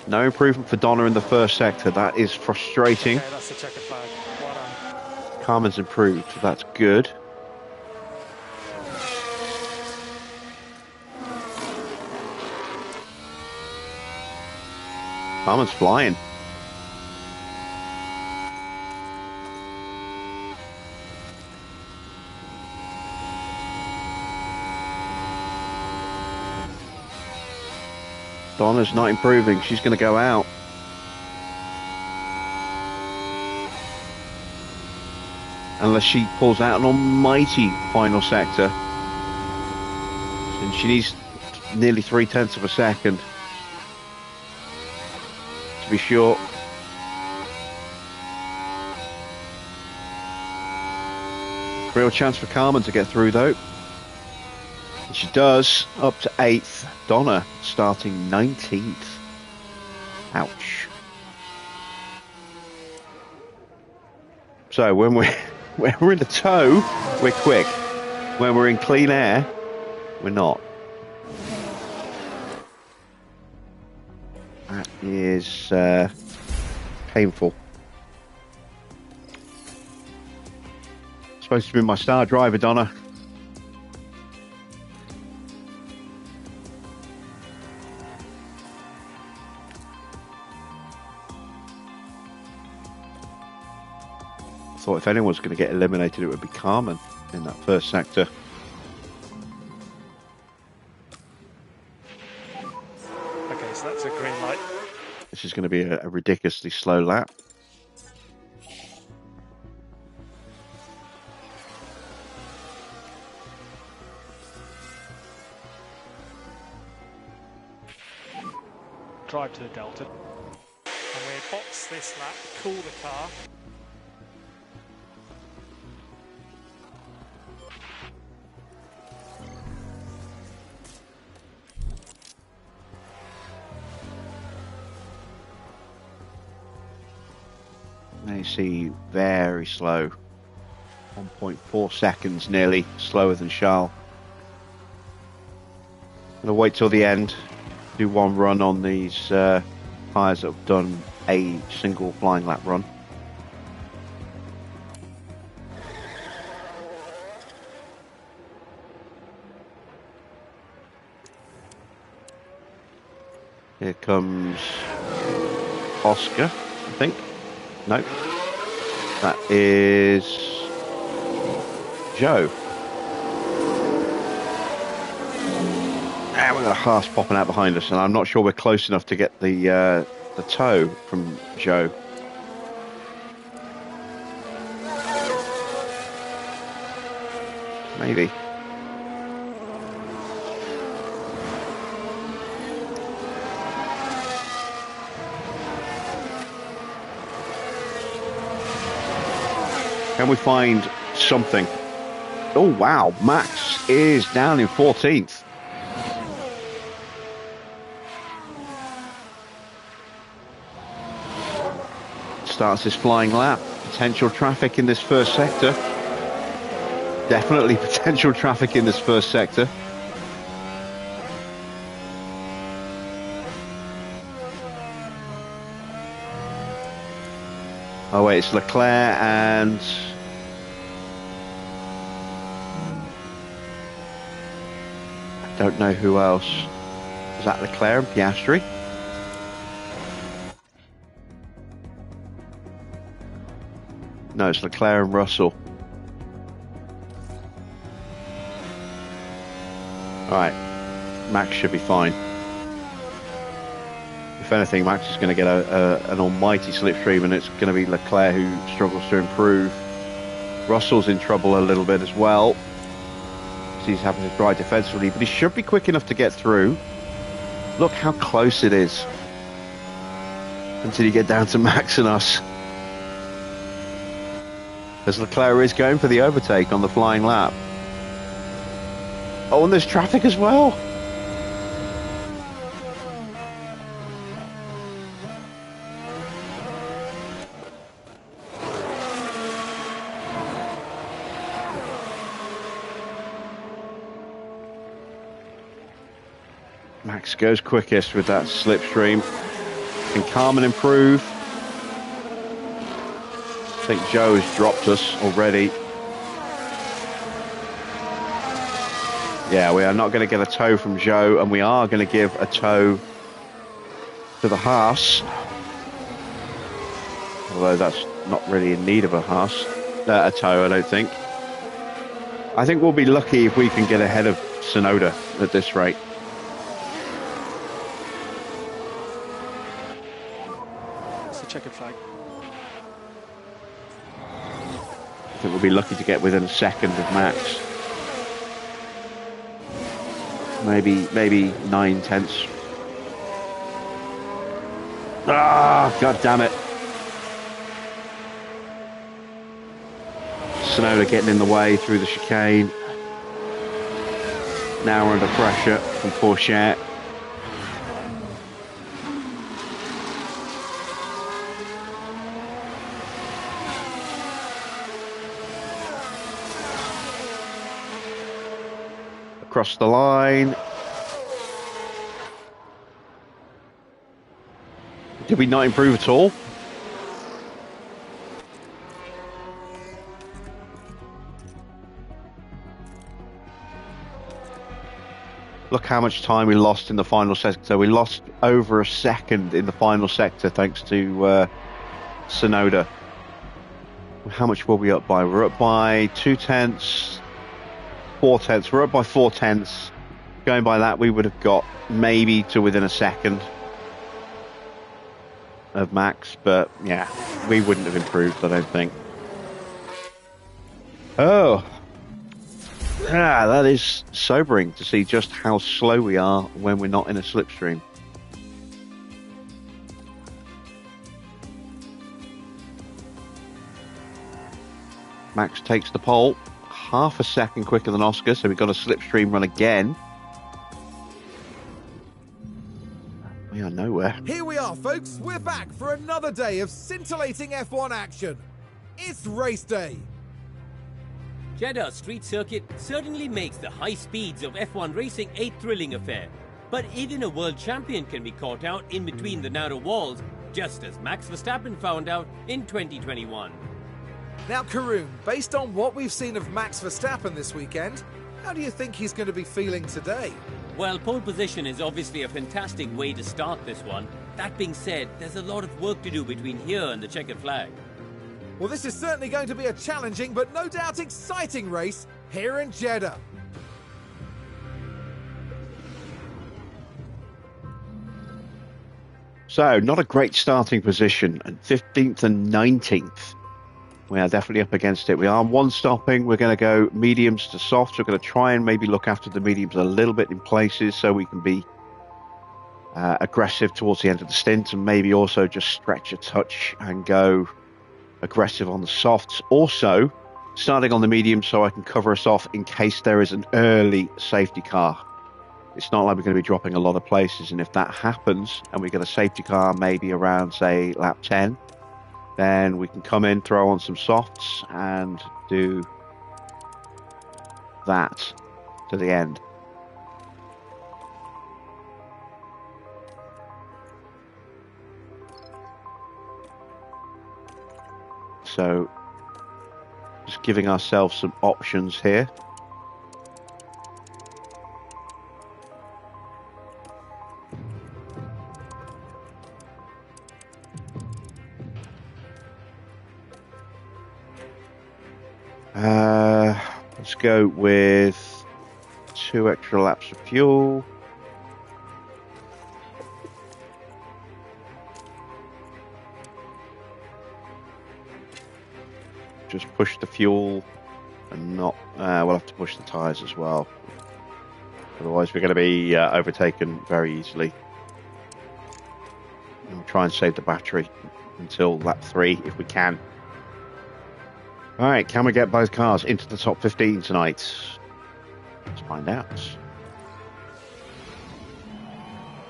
No improvement for Donna in the first sector. That is frustrating. Okay, that's the checkered flag. Well done. Carmen's improved. So that's good. Carmen's flying. Donna's not improving. She's going to go out. Unless she pulls out an almighty final sector. and she needs nearly 0.3 of a second to be sure. Real chance for Carmen to get through though. And she does, up to 8th. Donna starting 19th. Ouch. So when we're in the tow, we're quick. When we're in clean air, we're not. That is painful. Supposed to be my star driver, Donna. I thought if anyone's going to get eliminated, it would be Carmen in that first sector. Okay, so that's a green light. This is going to be a ridiculously slow lap. Drive to the Delta. And we box this lap, cool the car. They see very slow. 1.4 seconds nearly slower than Charles. Gonna wait till the end. Do one run on these tyres that have done a single flying lap run. Here comes Oscar, I think. No, that is Joe. And we've got a Haas popping out behind us, and I'm not sure we're close enough to get the tow from Joe. Maybe. Can we find something? Oh wow, Max is down in 14th. Starts his flying lap. Potential traffic in this first sector. Definitely potential traffic in this first sector. Oh wait, it's Leclerc and I don't know who else. Is that Leclerc and Piastri? No, it's Leclerc and Russell. Alright, Max should be fine. If anything, Max is going to get an almighty slipstream, and it's going to be Leclerc who struggles to improve. Russell's in trouble a little bit as well. He's having to drive defensively, but he should be quick enough to get through. Look how close it is until you get down to Max and us. As Leclerc is going for the overtake on the flying lap. Oh, and there's traffic as well. Max goes quickest with that slipstream. Can Carmen improve? I think Joe has dropped us already. Yeah, we are not going to get a tow from Joe, and we are going to give a tow to the Haas. Although that's not really in need of a Haas. A tow, I don't think. I think we'll be lucky if we can get ahead of Tsunoda at this rate. It's the checkered flag. I think we'll be lucky to get within a second of Max. maybe 9/10. Ah, god damn it. Sonoda getting in the way through the chicane. Now we're under pressure from Porsche. Across the line. Did we not improve at all? Look how much time we lost in the final sector. We lost over a second in the final sector thanks to Sonoda. How much were we up by? We're up by 2/10, 4/10. We're up by 4/10. Going by that, we would have got maybe to within a second of Max, but yeah, we wouldn't have improved, I don't think. Oh. Yeah, that is sobering to see just how slow we are when we're not in a slipstream. Max takes the pole, half a second quicker than Oscar, so we've got a slipstream run again. We are nowhere. Here we are, folks. We're back for another day of scintillating F1 action. It's race day. Jeddah street circuit certainly makes the high speeds of F1 racing a thrilling affair. But even a world champion can be caught out in between the narrow walls, just as Max Verstappen found out in 2021. Now, Karun, based on what we've seen of Max Verstappen this weekend, how do you think he's going to be feeling today? Well, pole position is obviously a fantastic way to start this one. That being said, there's a lot of work to do between here and the checkered flag. Well, this is certainly going to be a challenging but no doubt exciting race here in Jeddah. So, not a great starting position, and 15th and 19th. We are definitely up against it. We are one stopping. We're going to go mediums to softs. We're going to try and maybe look after the mediums a little bit in places so we can be aggressive towards the end of the stint, and maybe also just stretch a touch and go aggressive on the softs. Also, starting on the medium so I can cover us off in case there is an early safety car. It's not like we're going to be dropping a lot of places, and if that happens and we get a safety car maybe around, say, lap 10, then we can come in, throw on some softs and do that to the end. So, just giving ourselves some options here. Let's go with 2 extra laps of fuel. Just push the fuel and not, we'll have to push the tyres as well. Otherwise we're going to be overtaken very easily. We'll try and save the battery until lap 3 if we can. Alright, can we get both cars into the top 15 tonight? Let's find out.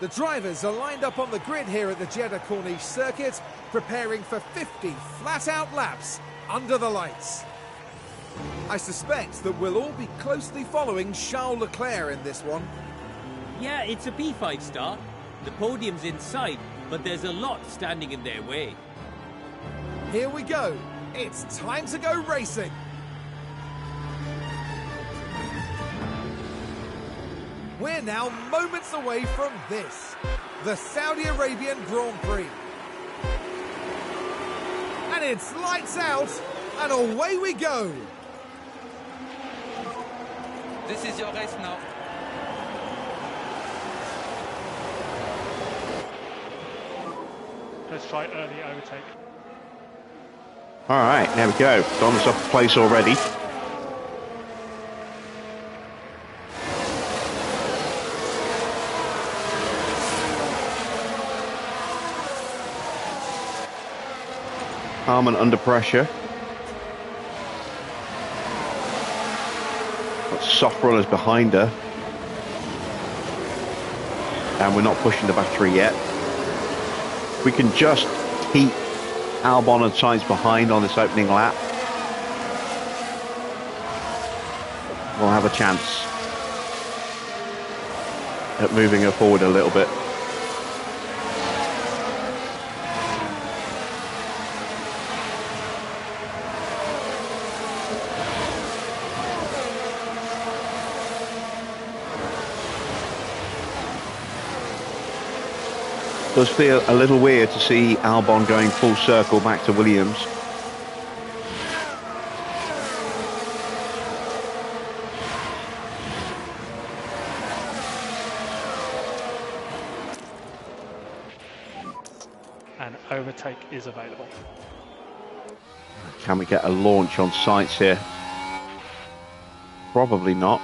The drivers are lined up on the grid here at the Jeddah Corniche circuit, preparing for 50 flat-out laps under the lights. I suspect that we'll all be closely following Charles Leclerc in this one. Yeah, it's a P5 start. The podium's in sight, but there's a lot standing in their way. Here we go. It's time to go racing. We're now moments away from this, the Saudi Arabian Grand Prix. And it's lights out, and away we go. This is your race now. Let's try early overtake. All right, there we go. Don's off the place already. calm and under pressure. Got soft runners behind her. And we're not pushing the battery yet. We can just keep Albon and Sainz behind on this opening lap. We'll have a chance at moving her forward a little bit. Does feel a little weird to see Albon going full circle back to Williams. And overtake is available. Can we get a launch on sights here? Probably not.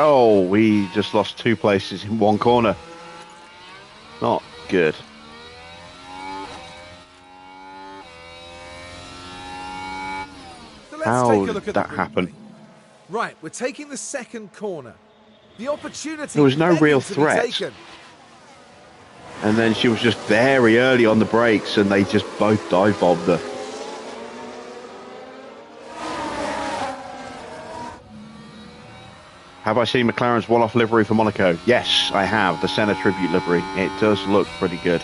Oh, we just lost 2 places in 1 corner. Not good. So let's How take a did look at that the happen? replay. Right, we're taking the second corner. The opportunity There was no begging real to be threat. taken. And then she was just very early on the brakes and they just both dive bombed her. Have I seen McLaren's one-off livery for Monaco? Yes, I have. The Senna Tribute livery. It does look pretty good.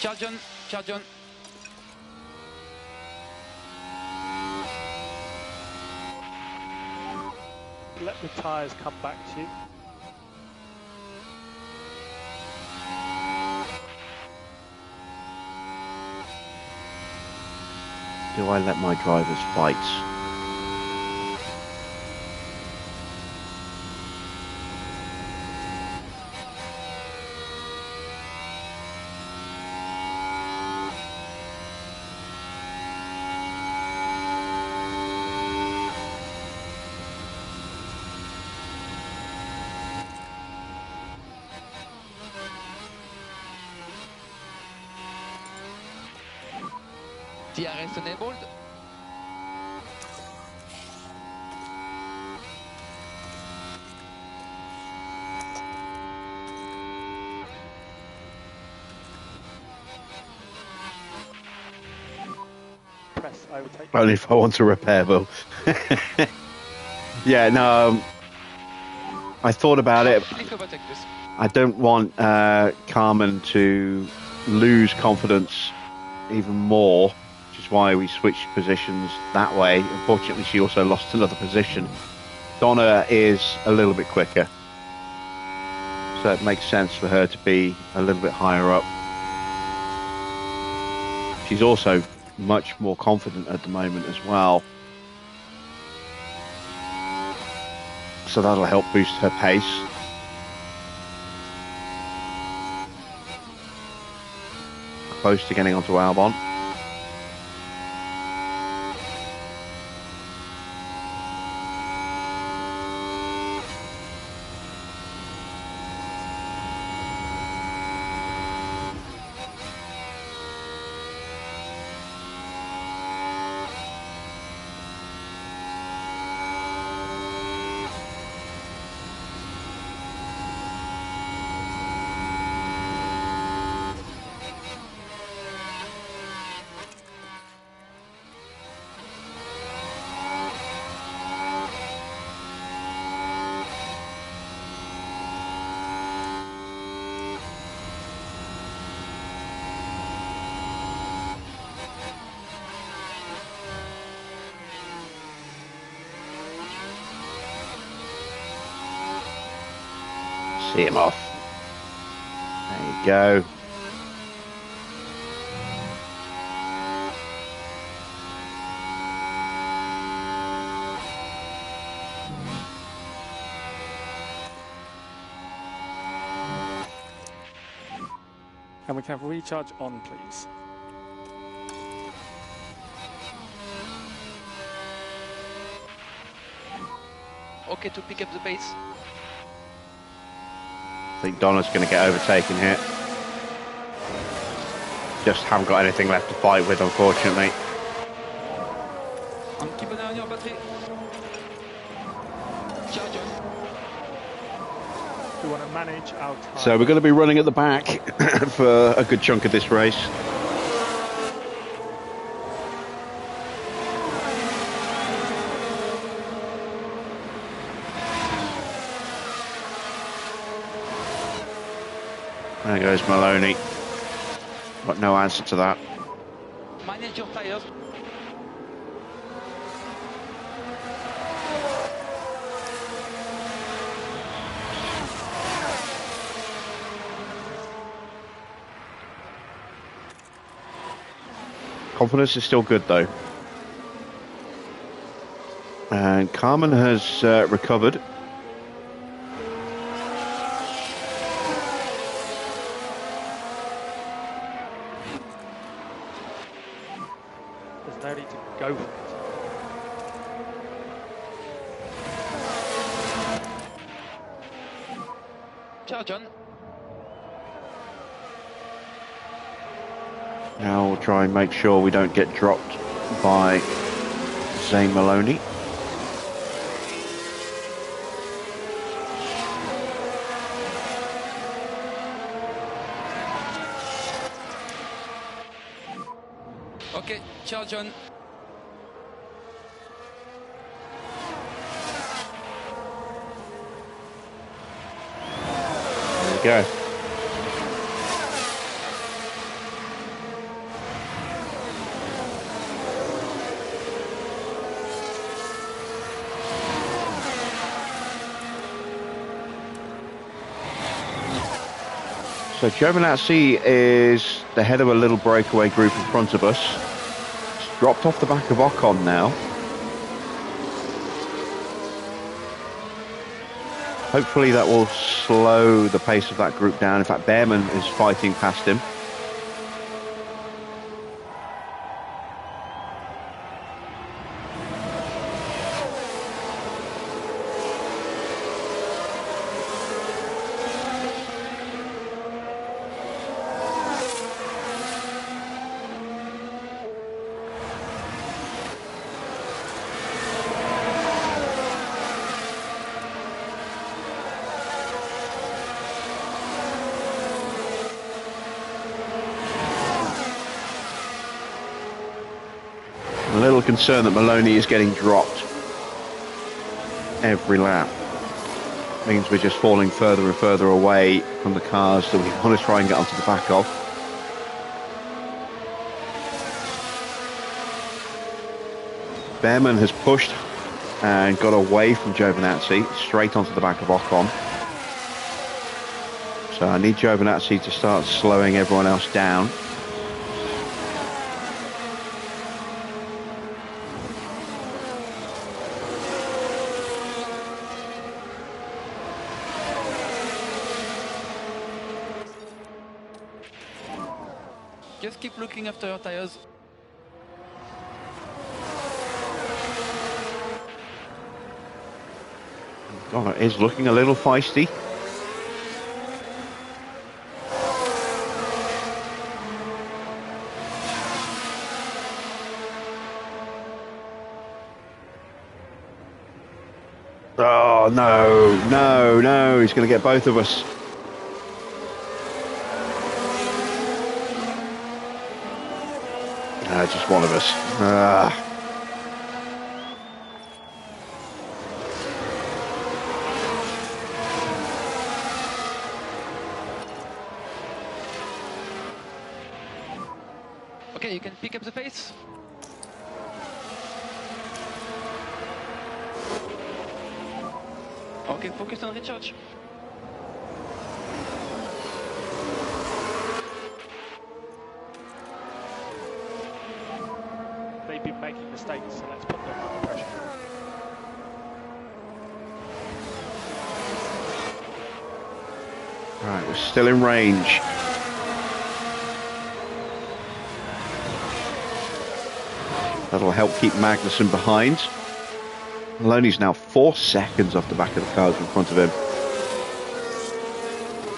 Charge on. Let the tyres come back to you. Do I let my drivers fight? DRS enabled. Press overtake. Only if I want to repair, Bill. Yeah, no, I thought about it. Click overtake, please. I don't want Carmen to lose confidence even more, which is why we switched positions that way. Unfortunately, she also lost another position. Donna is a little bit quicker, so it makes sense for her to be a little bit higher up. She's also much more confident at the moment as well, so that'll help boost her pace. Close to getting onto Albon. See him off. There you go. And we can have recharge on, please. Okay, to pick up the pace. I think Donna's going to get overtaken here. Just haven't got anything left to fight with, unfortunately. And keep an eye on your battery. Charge on. We want to manage our time. So we're going to be running at the back for a good chunk of this race. There goes Maloney. Got no answer to that. Manage your tires. Confidence is still good though. And Carmen has recovered. There's no need to go for it. Charge on. Now we'll try and make sure we don't get dropped by Zane Maloney. Okay, charge on. There we go. So Giovinazzi is the head of a little breakaway group in front of us. It's dropped off the back of Ocon now. Hopefully that will slow the pace of that group down. In fact, Behrman is fighting past him. A little concerned that Maloney is getting dropped every lap. Means we're just falling further and further away from the cars that we want to try and get onto the back of. Behrman has pushed and got away from Giovinazzi, straight onto the back of Ocon. So I need Giovinazzi to start slowing everyone else down. Just keep looking after your tires. Oh, it is looking a little feisty. Oh, no, he's going to get both of us. Just one of us. Okay, you can pick up the pace. Okay, focus on recharge. They've been making mistakes, so let's put them under pressure. Right, we're still in range. That'll help keep Magnussen behind. Maloney's now 4 seconds off the back of the cars in front of him.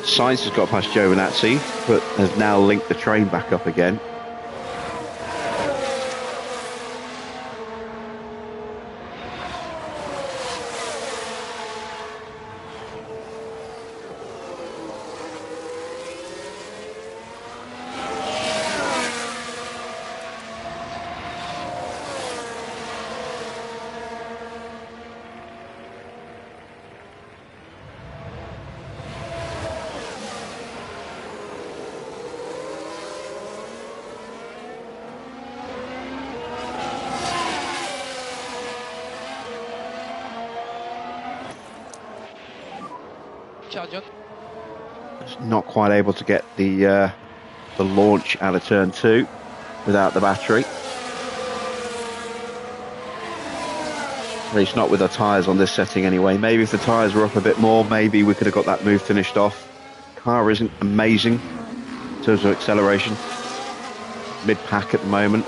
Sainz has got past Giovinazzi, but has now linked the train back up again. Charge on. Not quite able to get the launch out of turn 2 without the battery. At least not with the tyres on this setting anyway. Maybe if the tyres were up a bit more, maybe we could have got that move finished off. Car isn't amazing in terms of acceleration. Mid-pack at the moment.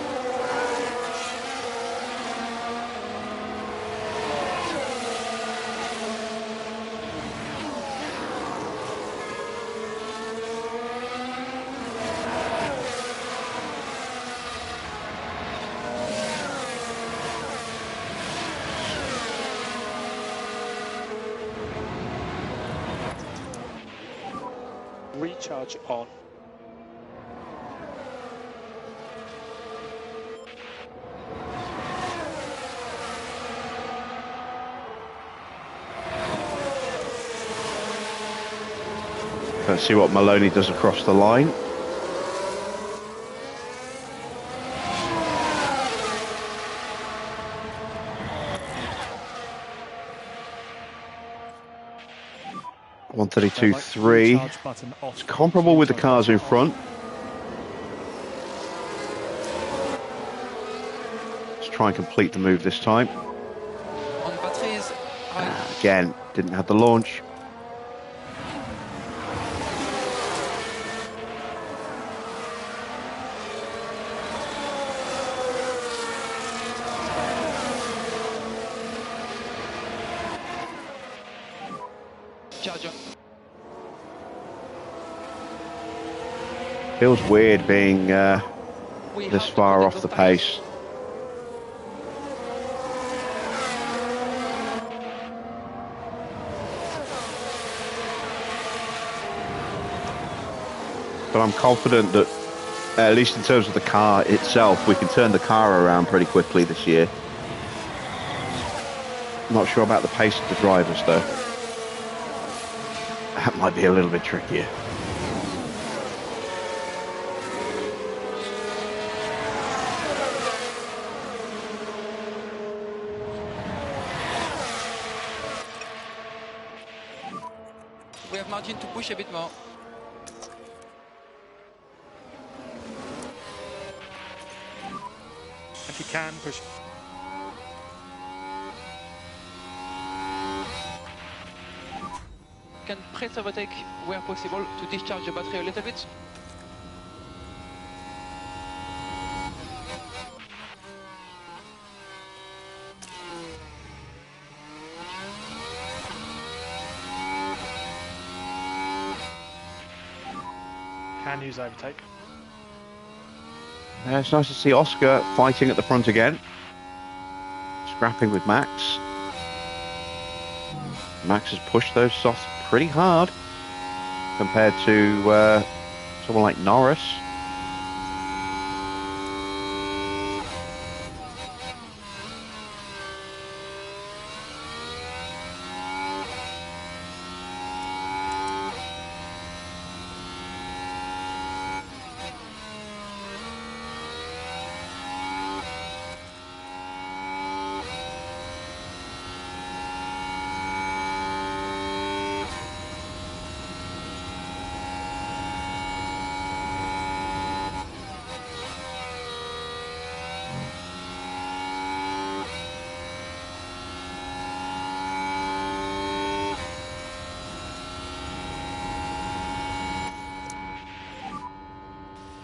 Recharge on. Let's see what Maloney does across the line. .132.3. It's comparable with the cars in front. Let's try and complete the move this time. On batteries. Again, didn't have the launch. Charge on. Feels weird being this far off the pace. But I'm confident that, at least in terms of the car itself, we can turn the car around pretty quickly this year. Not sure about the pace of the drivers though. That might be a little bit trickier. We have margin to push a bit more. If you can, push. Can press overtake where possible to discharge the battery a little bit. Can use overtake. It's nice to see Oscar fighting at the front again. Scrapping with Max. Max has pushed those softs pretty hard compared to someone like Norris.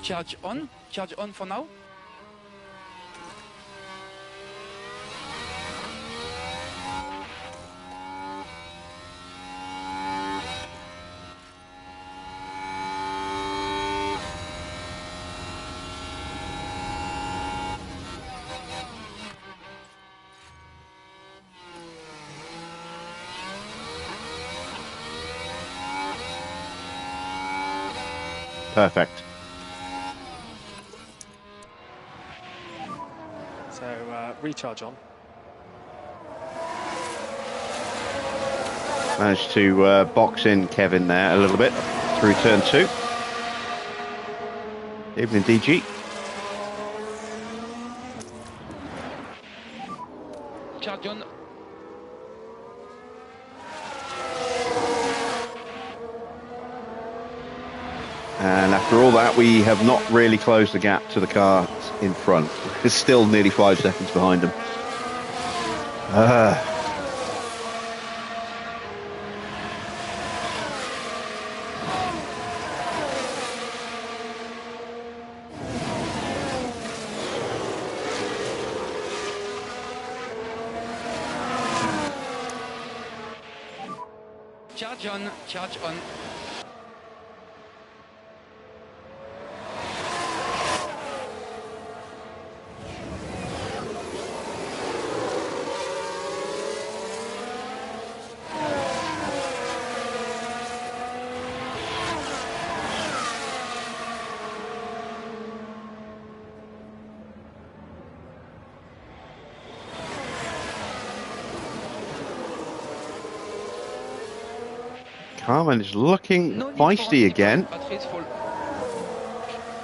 Charge on for now. Perfect. So recharge on. Managed to box in Kevin there a little bit through turn 2. Evening, DG. Charge on. And after all that, we have not really closed the gap to the car in front. It's still nearly 5 seconds behind them. Charge on. Charge on. Carmen is looking No need feisty for again. battery is full.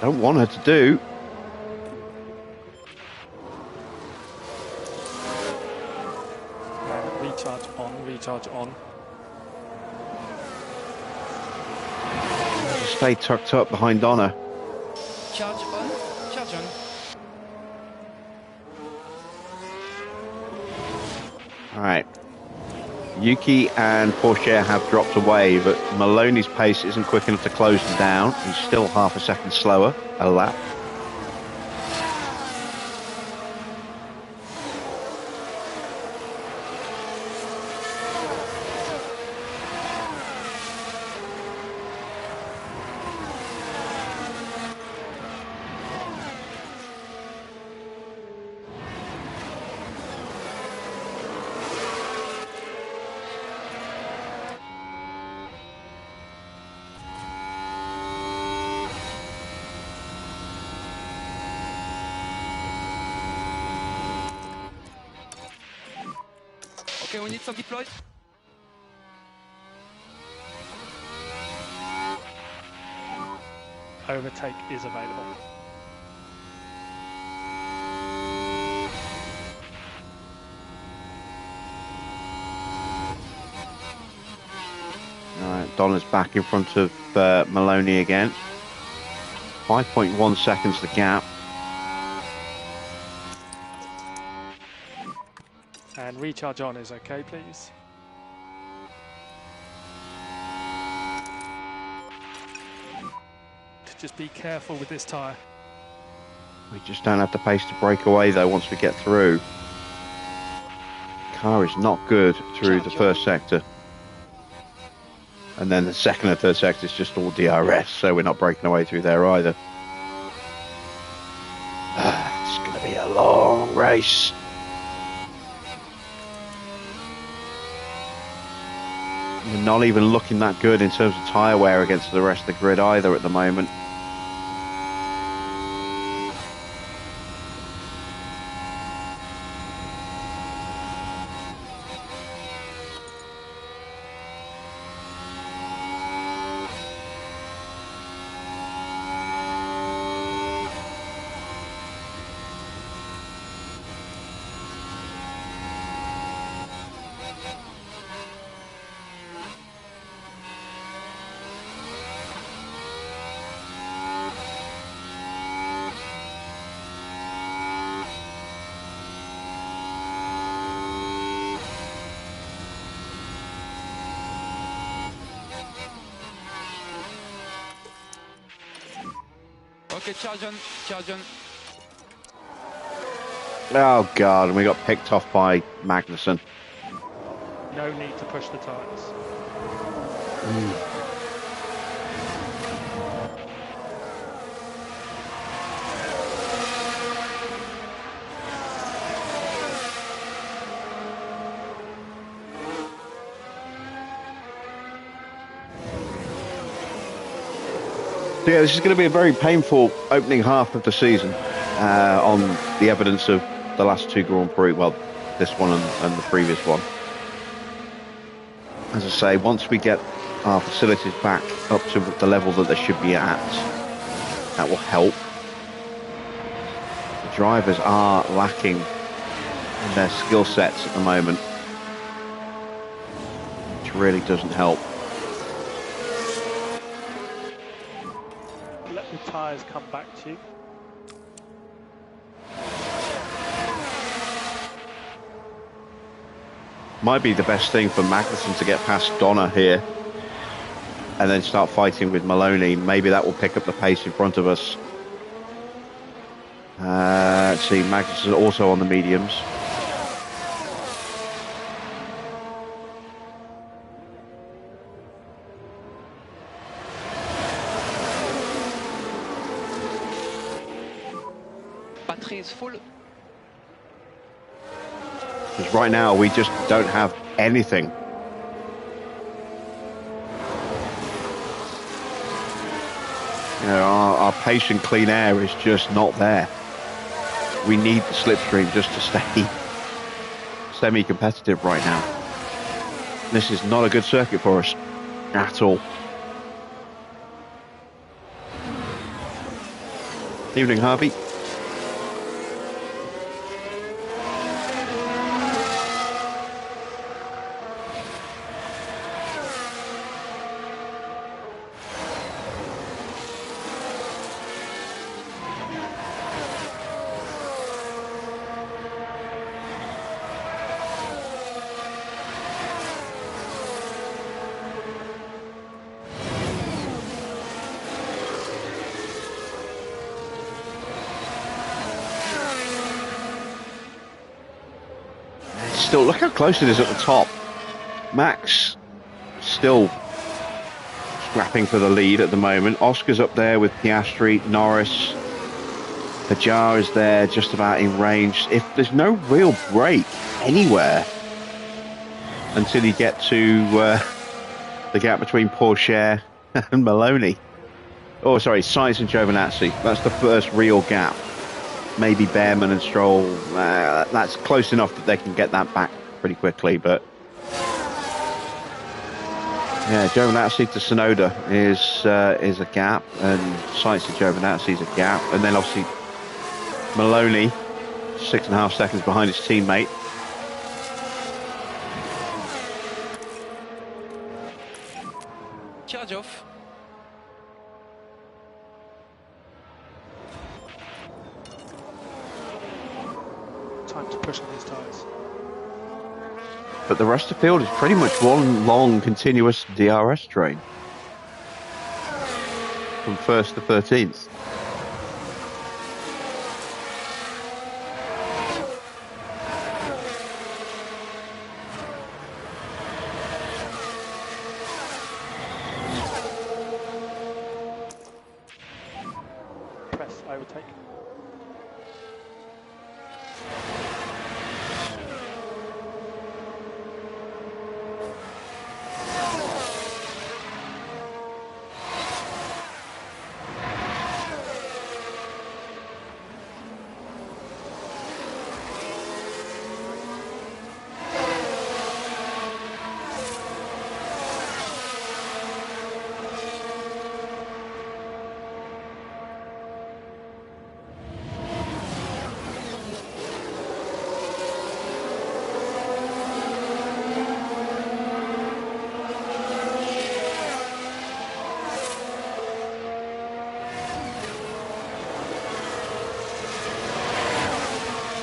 Don't want her to do. Recharge on, recharge on. Stay tucked up behind Donna. Charge on. Charge on. All right. Yuki and Porsche have dropped away, but Maloney's pace isn't quick enough to close them down. He's still half a second slower a lap. Okay, we need some deploy. Overtake is available. All right, Donna's back in front of Maloney again. 5.1 seconds the gap. And recharge on is okay, please. Just be careful with this tyre. We just don't have the pace to break away though once we get through. Car is not good through the first sector. And then the second and third sector is just all DRS, so we're not breaking away through there either. It's going to be a long race. We're not even looking that good in terms of tyre wear against the rest of the grid either at the moment. Okay, charge on. Charge on. Oh God, and we got picked off by Magnussen. No need to push the tyres. So yeah, this is going to be a very painful opening half of the season on the evidence of the last two Grand Prix. Well, this one and the previous one. As I say, once we get our facilities back up to the level that they should be at, that will help. The drivers are lacking in their skill sets at the moment, which really doesn't help. Let the tyres come back to you. Might be the best thing for Magnussen to get past Donner here and then start fighting with Maloney. Maybe that will pick up the pace in front of us. Let's see, Magnussen also on the mediums. Battery is full. Because right now we just don't have anything. You know, our patient clean air is just not there. We need the slipstream just to stay semi-competitive right now. This is not a good circuit for us at all. Evening, Harvey. Still, look how close it is at the top. Max still scrapping for the lead at the moment. Oscar's up there with Piastri, Norris. Hajar is there just about in range. If there's no real break anywhere until you get to the gap between Pourchaire and Maloney. Oh, sorry, Sainz and Giovinazzi. That's the first real gap. Maybe Behrman and Stroll. That's close enough that they can get that back pretty quickly. But yeah, Giovinazzi to Tsunoda is a gap, and Sainz to Giovinazzi is a gap, and then obviously Maloney 6.5 seconds behind his teammate. Charge off. Time to push on these tyres. But the rest of the field is pretty much one long continuous DRS train from 1st to 13th. Press overtake.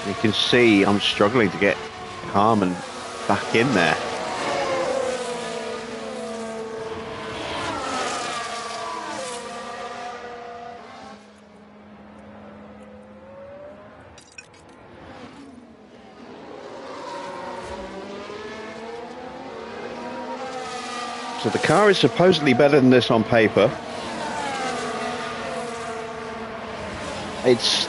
You can see I'm struggling to get Harmon back in there. So the car is supposedly better than this on paper. It's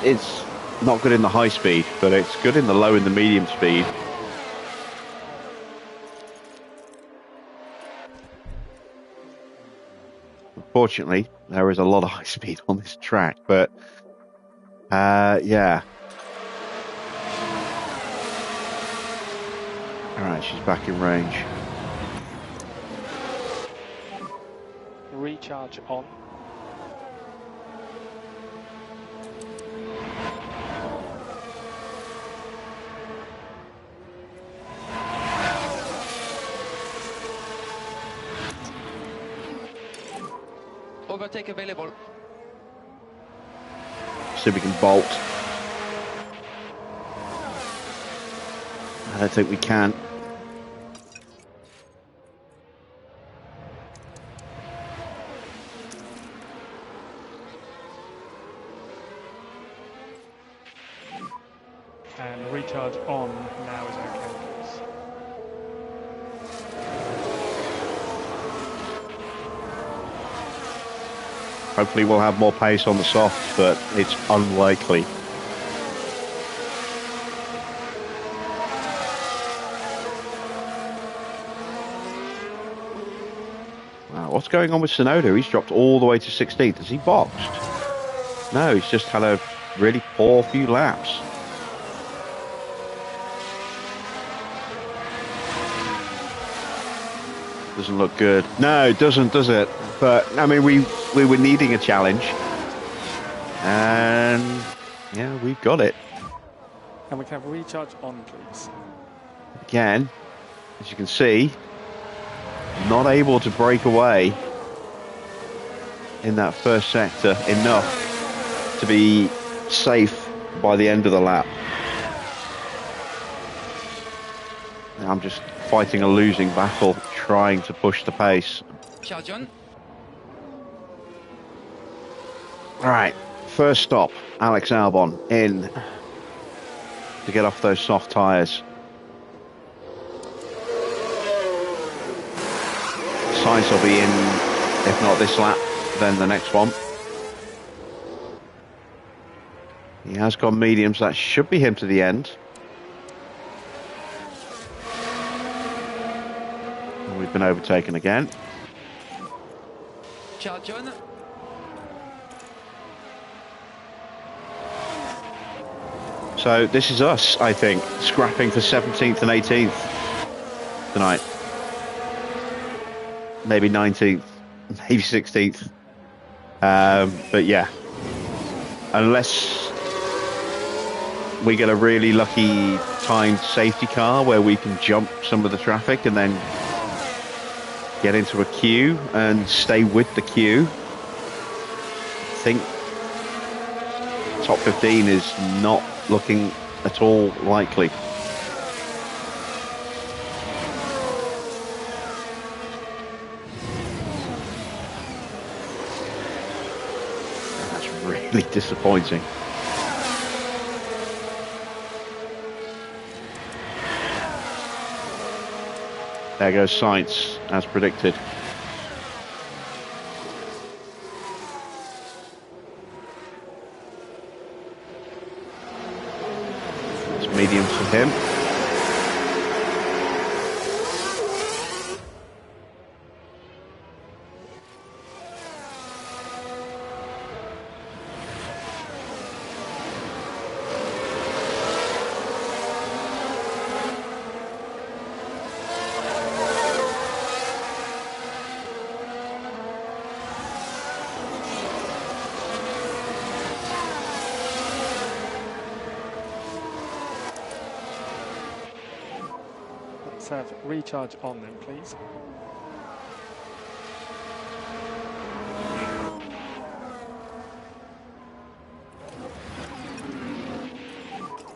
not good in the high speed, but it's good in the low and the medium speed. Unfortunately, There is a lot of high speed on this track, but yeah. All right, she's back in range. Recharge on. Overtake available. See if we can bolt. I don't think we can. And recharge on now is okay, please. Hopefully we'll have more pace on the softs, but it's unlikely. Wow, what's going on with Tsunoda? He's dropped all the way to 16th. Has he boxed? No, he's just had a really poor few laps. Doesn't look good. No, it doesn't, does it? But, I mean, we were needing a challenge. And, yeah, we've got it. And we can have recharge on, please. Again, as you can see, not able to break away in that first sector enough to be safe by the end of the lap. I'm just fighting a losing battle, trying to push the pace. Charge on. All right, first stop, Alex Albon in to get off those soft tyres. Sainz will be in, if not this lap, then the next one. He has gone mediums, that should be him to the end. And we've been overtaken again. Charge on. So this is us, I think, scrapping for 17th and 18th tonight. Maybe 19th, maybe 16th. But yeah, unless we get a really lucky timed safety car where we can jump some of the traffic and then get into a queue and stay with the queue, I think top 15 is not looking at all likely. That's really disappointing. There goes Sainz, as predicted. It's medium for him. Let's have recharge on then, please.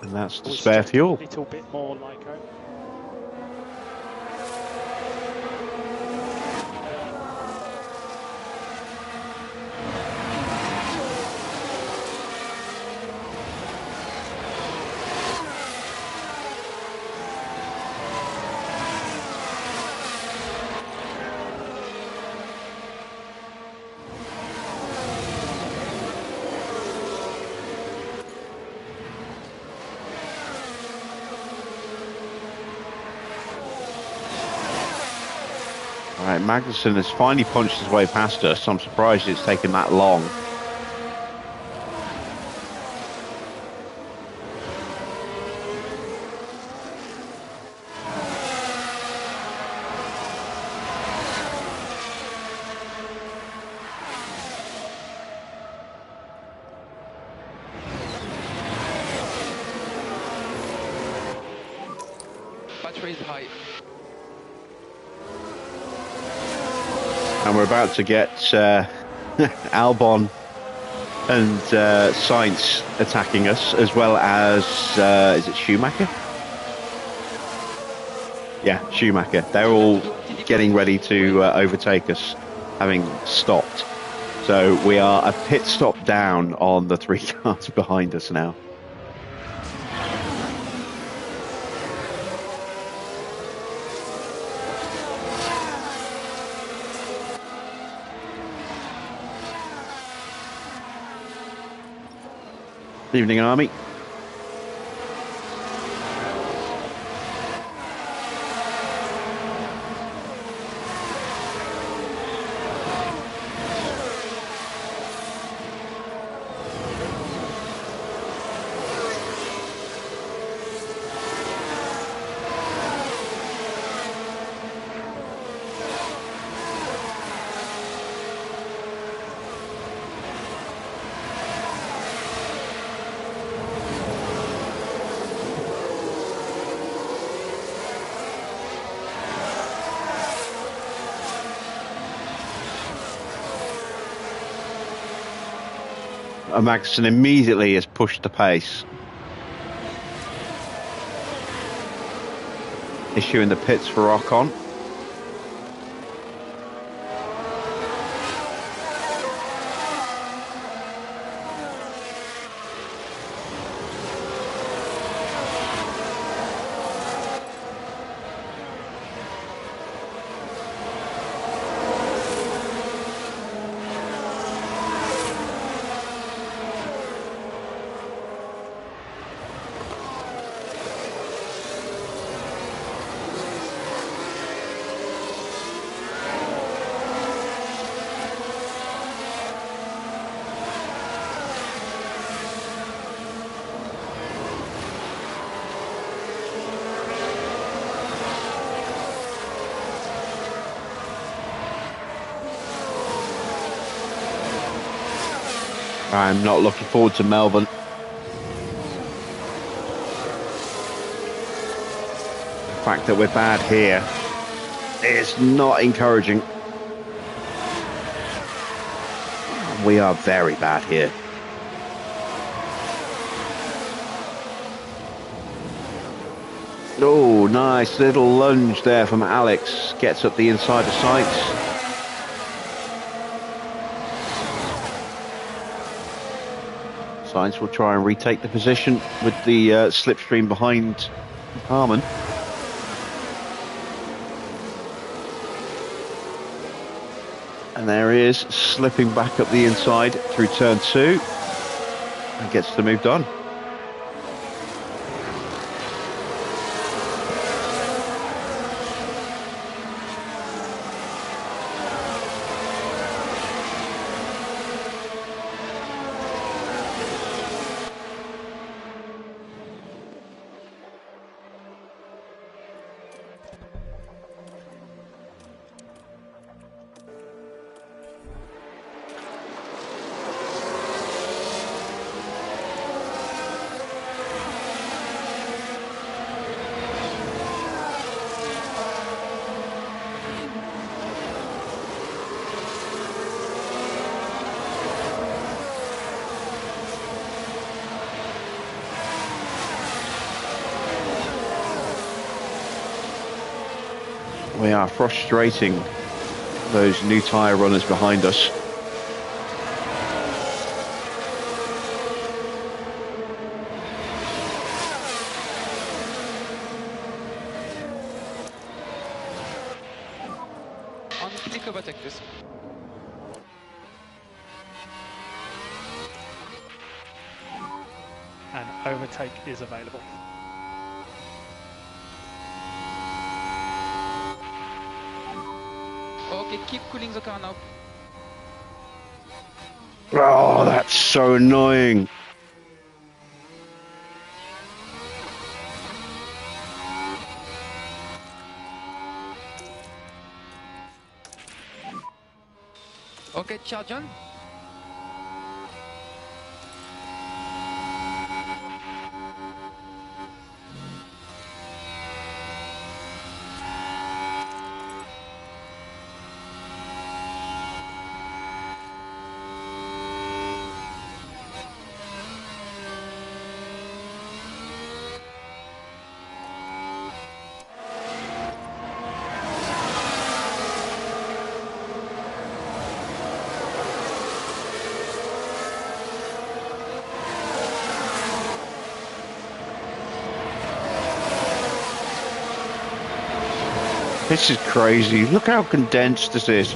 And that's the spare fuel. A little bit more Lyco. Right, Magnussen has finally punched his way past us. I'm surprised it's taken that long. Battery is high. And we're about to get Albon and Sainz attacking us, as well as, is it Schumacher? Yeah, Schumacher. They're all getting ready to overtake us, having stopped. So we are a pit stop down on the 3 cars behind us now. Evening, Army. Magnussen immediately has pushed the pace, issuing the pits for Ocon. I'm not looking forward to Melbourne. The fact that we're bad here is not encouraging. We are very bad here. Oh, nice little lunge there from Alex. Gets up the inside of Sainz. Sainz will try and retake the position with the slipstream behind Harmon. And there he is, slipping back up the inside through turn 2 and gets the move done. We are frustrating those new tyre runners behind us. On click overtake, please. And overtake is available. Okay, keep cooling the car now. Oh, that's so annoying. Okay, charge on. This is crazy. Look how condensed this is.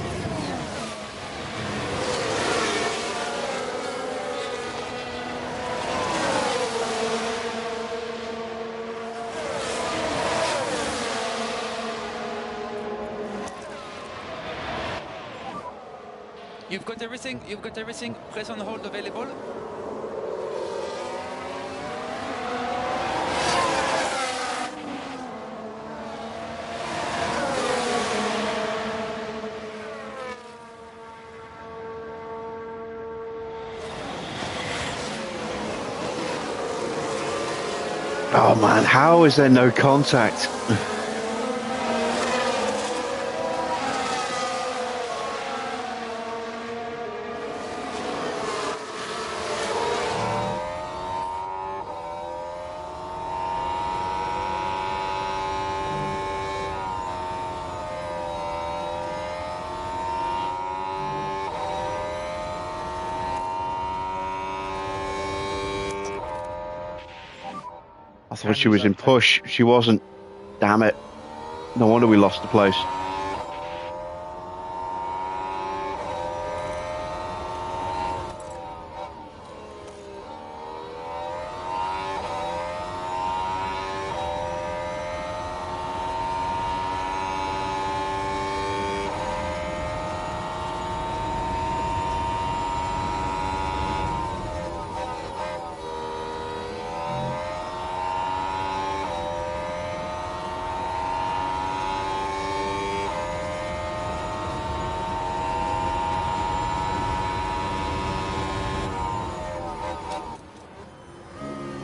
You've got everything, press on hold available. Oh man, how is there no contact? I thought she was in push. She wasn't. Damn it. No wonder we lost the place.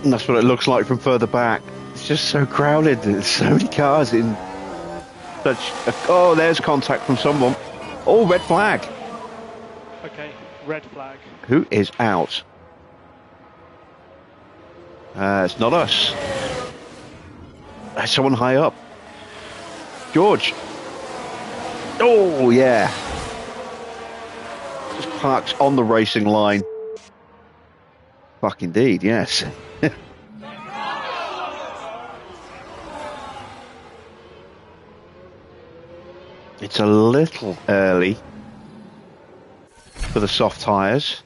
And that's what it looks like from further back. It's just so crowded. There's so many cars in such a... Oh, there's contact from someone. Oh, red flag. Okay, red flag. Who is out? It's not us. There's someone high up. George. Oh, yeah. Just parks on the racing line. Fuck indeed, yes. It's a little early for the soft tyres.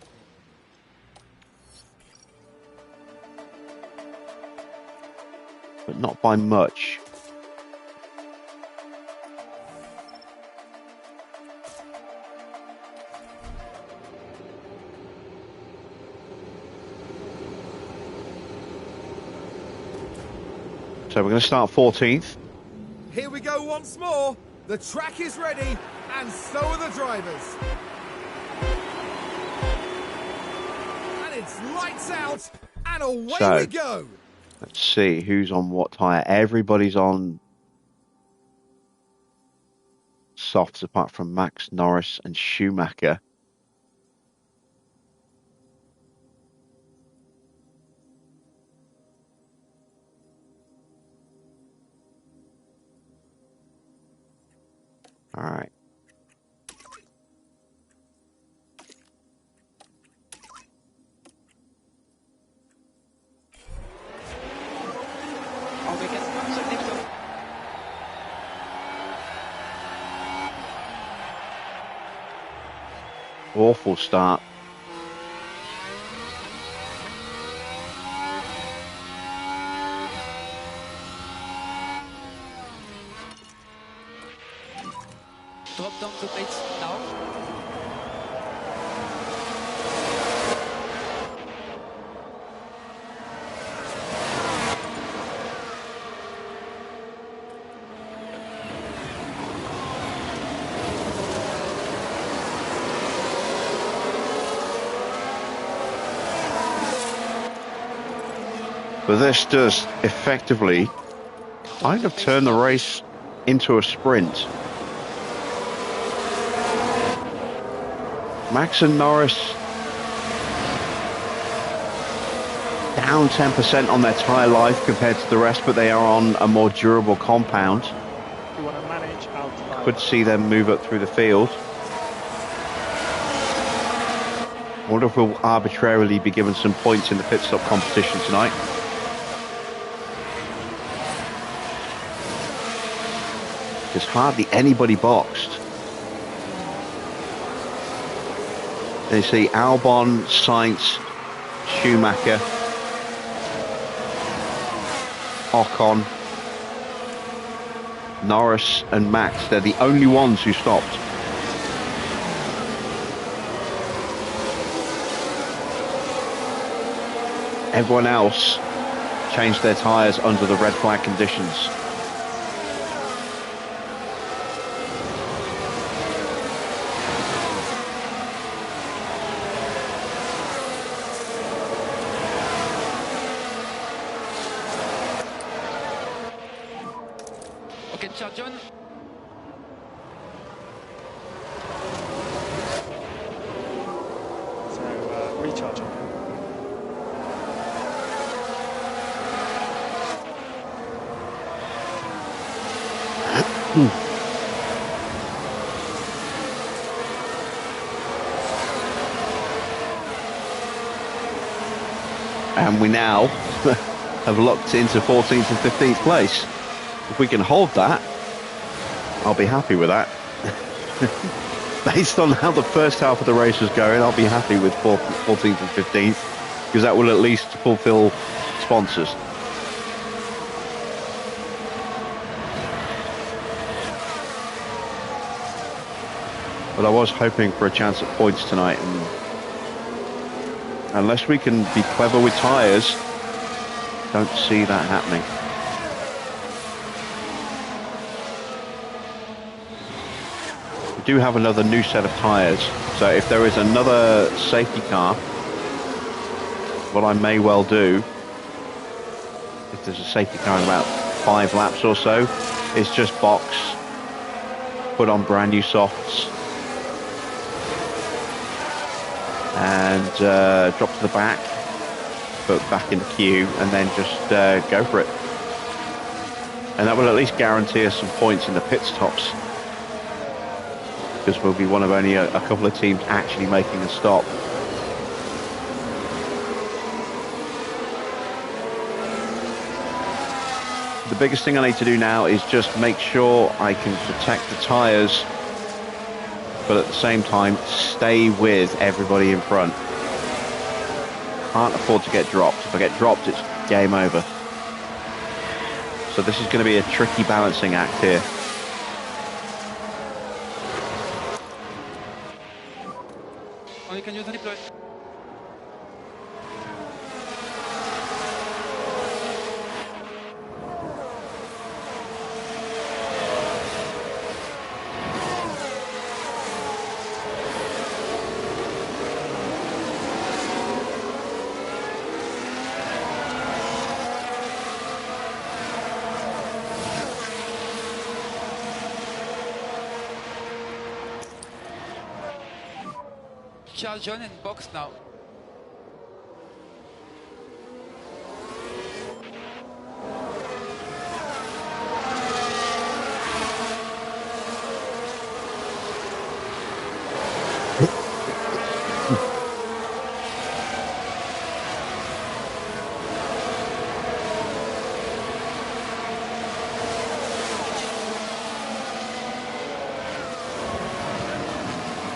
But not by much. So we're going to start 14th. Here we go once more. The track is ready, and so are the drivers. And it's lights out, and away we go. Let's see who's on what tyre. Everybody's on softs apart from Max, Norris and Schumacher. All right. Awful start. drop down the plates now. But this does effectively kind of turn the race into a sprint. Max and Norris down 10% on their tyre life compared to the rest, but they are on a more durable compound. You want to manage out. Could see them move up through the field. I wonder if we'll arbitrarily be given some points in the pit stop competition tonight. There's hardly anybody boxed. You see Albon, Sainz, Schumacher, Ocon, Norris and Max. They're the only ones who stopped. Everyone else changed their tyres under the red flag conditions. Okay, charge on. So recharging. And we now have locked into 14th and 15th place. If we can hold that, I'll be happy with that. Based on how the first half of the race was going, I'll be happy with 14th and 15th, because that will at least fulfill sponsors. But I was hoping for a chance at points tonight, and unless we can be clever with tyres, don't see that happening. We do have another new set of tyres, so if there is another safety car, what I may well do, if there's a safety car in about 5 laps or so, is just box, put on brand new softs, and drop to the back, put back in the queue, and then just go for it. And that will at least guarantee us some points in the pit stops, because we'll be one of only a couple of teams actually making a stop. The biggest thing I need to do now is just make sure I can protect the tyres, but at the same time stay with everybody in front. Can't afford to get dropped. If I get dropped, it's game over. So this is going to be a tricky balancing act here. Oh, you can use the deploy. Charge on and box now.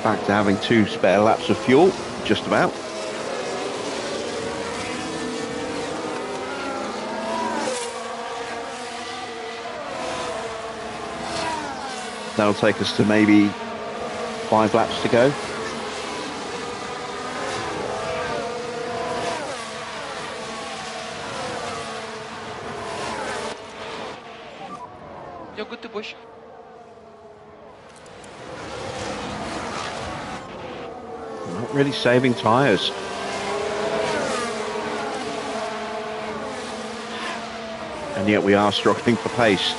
Back to having 2 spare laps of fuel, just about. That'll take us to maybe 5 laps to go. You're good to push. Not really saving tyres. And yet we are struggling for pace.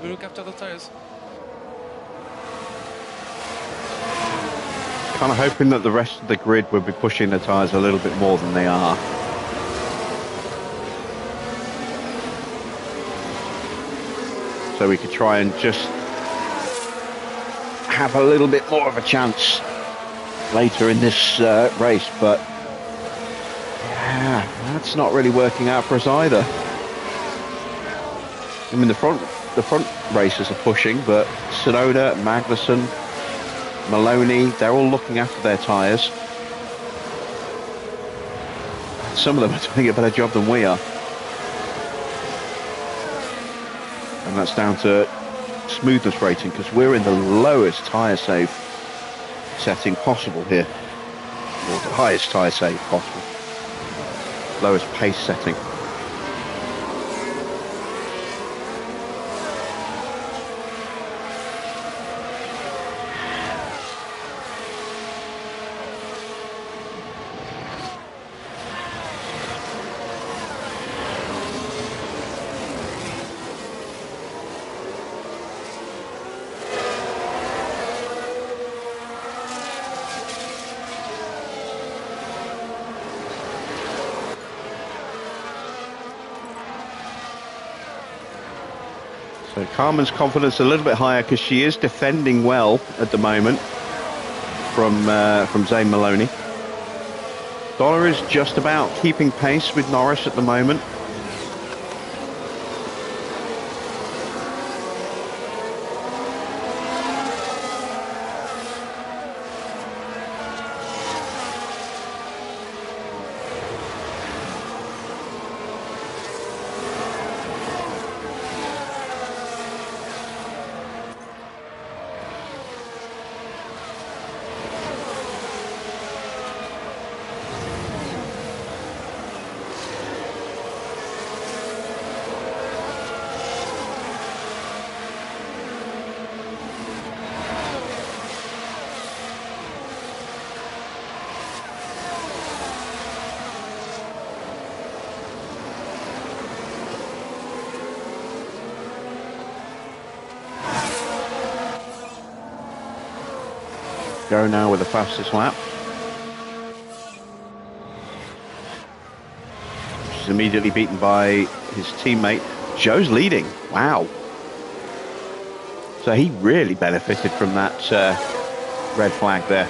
We look after the tires. Kind of hoping that the rest of the grid would be pushing the tyres a little bit more than they are. So we could try and just have a little bit more of a chance later in this race, but yeah, that's not really working out for us either. I mean, the front racers are pushing, but Tsunoda, Magnussen, Maloney, they're all looking after their tyres. Some of them are doing a better job than we are. And that's down to smoothness rating, because we're in the lowest tyre save setting possible here. Or the highest tyre save possible. Lowest pace setting. So Carmen's confidence a little bit higher because she is defending well at the moment from Zane Maloney. Dollar is just about keeping pace with Norris at the moment. Go now with the fastest lap. Which is immediately beaten by his teammate. Joe's leading. Wow. So he really benefited from that red flag there.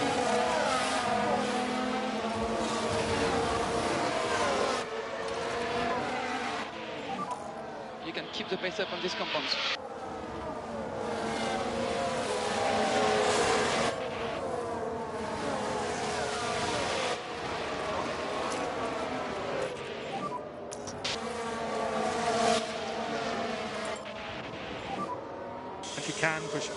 You can keep the pace up on these compounds. If you can, push it.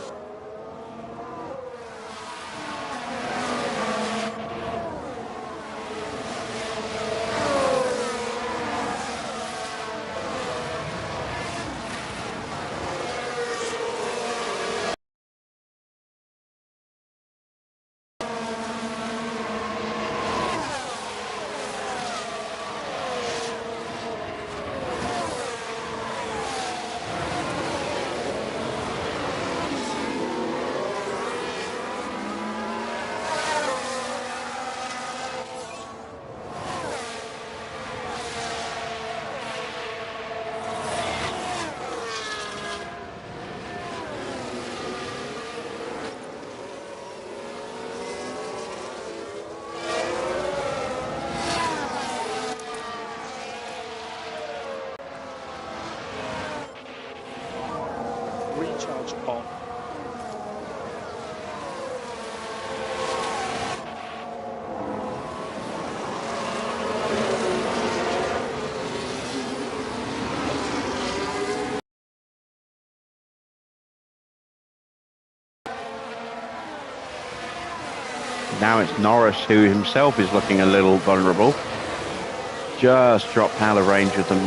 recharge on. Now it's Norris, who himself is looking a little vulnerable. Just dropped out of range of them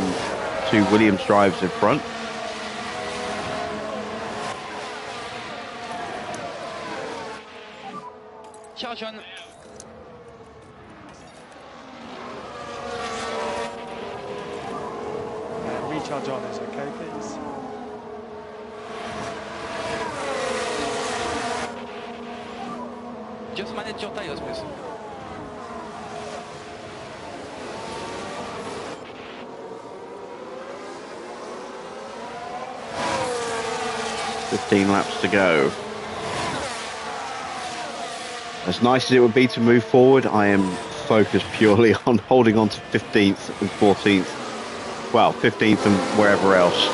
two Williams drives in front. Charge on. Recharge on is okay, please. Just manage your tires, please. .15 laps to go. As nice as it would be to move forward, I am focused purely on holding on to 15th and 14th. Well, 15th and wherever else.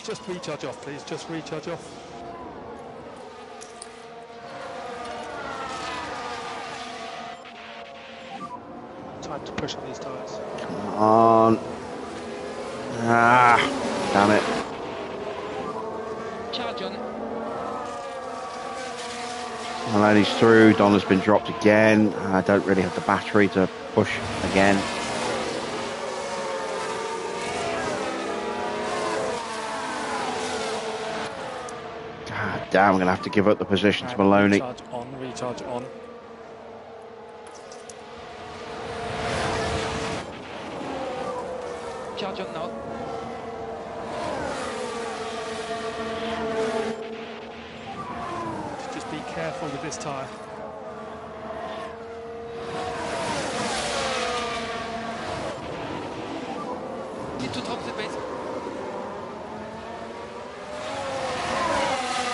Just recharge off, please. Just recharge off. Time to push on these tyres. Come on. Ah, damn it. Charge on. Maloney's through. Donna's been dropped again. I don't really have the battery to push again. God damn, I'm going to have to give up the position to Maloney. Recharge on, recharge on. Charge on now. Just be careful with this tyre. Need to drop the pace.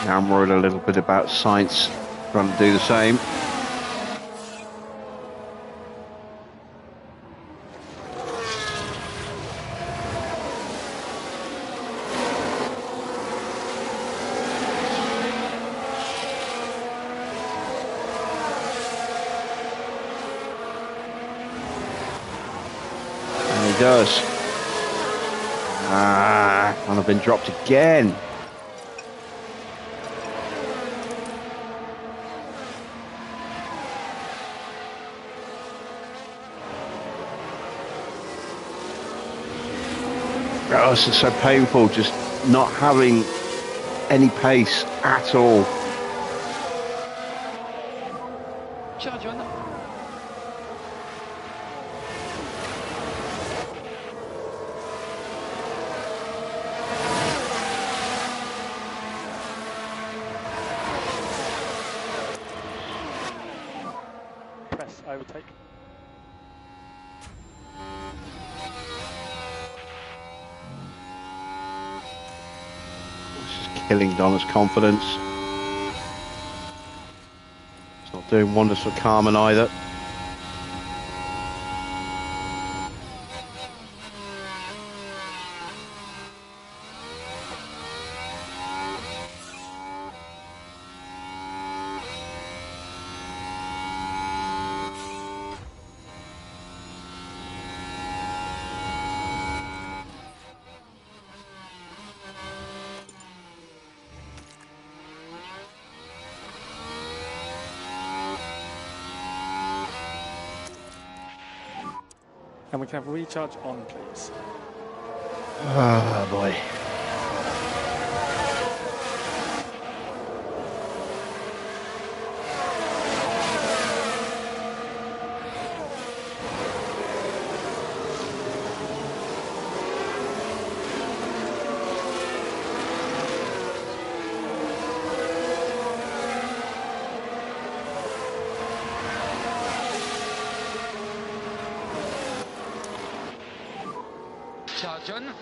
Now I'm worried a little bit about Science trying to do the same. And he does. And I've been dropped again. Oh, this is so painful, just not having any pace at all. Charge on. Press, overtake. Killing Donna's confidence. It's not doing wonders for Carmen either. And we can have recharge on, please. Oh boy. Charge on.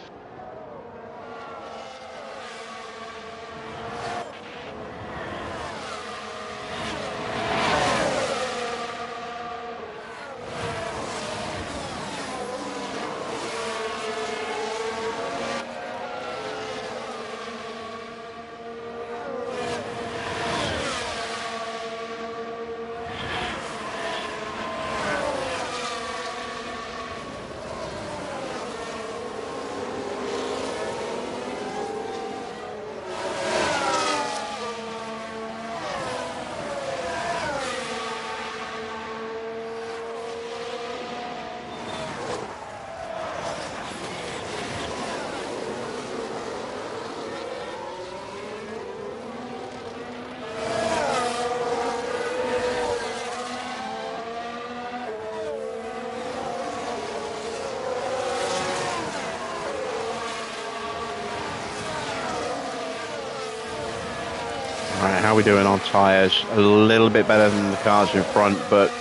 Right, how are we doing on tyres? A little bit better than the cars in front, but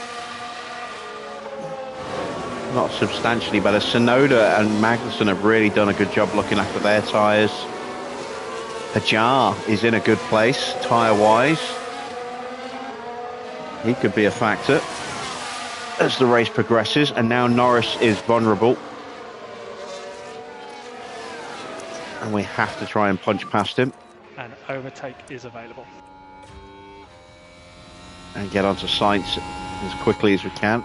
not substantially better. Sonoda and Magnussen have really done a good job looking after their tyres. Hajar is in a good place, tyre-wise. He could be a factor as the race progresses, and now Norris is vulnerable. And we have to try and punch past him. And overtake is available. And get onto Sainz as quickly as we can.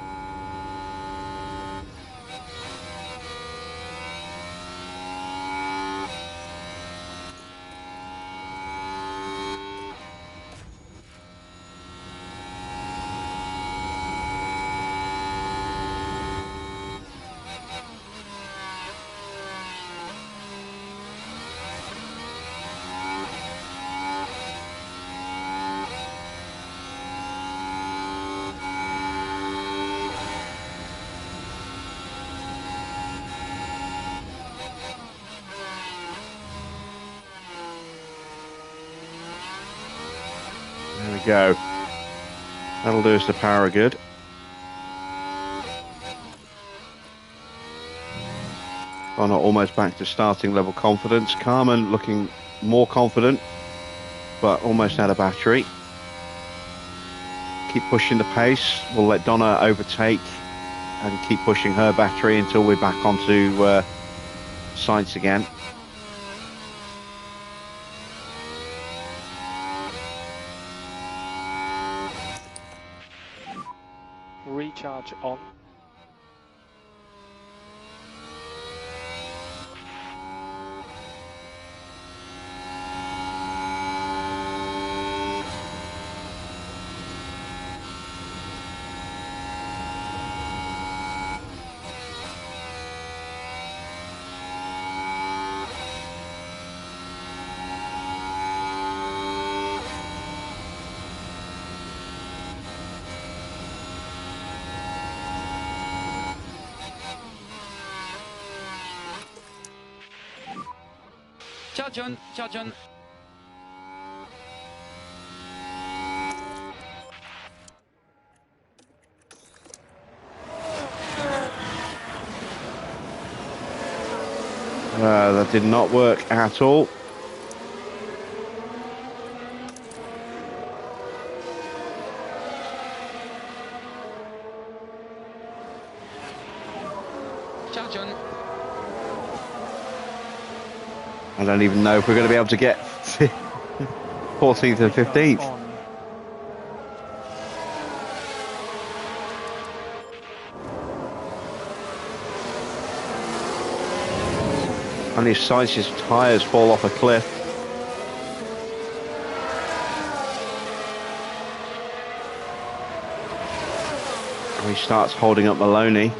There we go. That'll do us the power of good. Connor almost back to starting level confidence. Carmen looking more confident, but almost out of battery. Keep pushing the pace. We'll let Donna overtake and keep pushing her battery until we're back onto Sainz again. Recharge on. Charge on, charge on. That did not work at all. Charge on. I don't even know if we're going to be able to get 14th and 15th. On. Only Sainz's tyres fall off a cliff. And he starts holding up Maloney.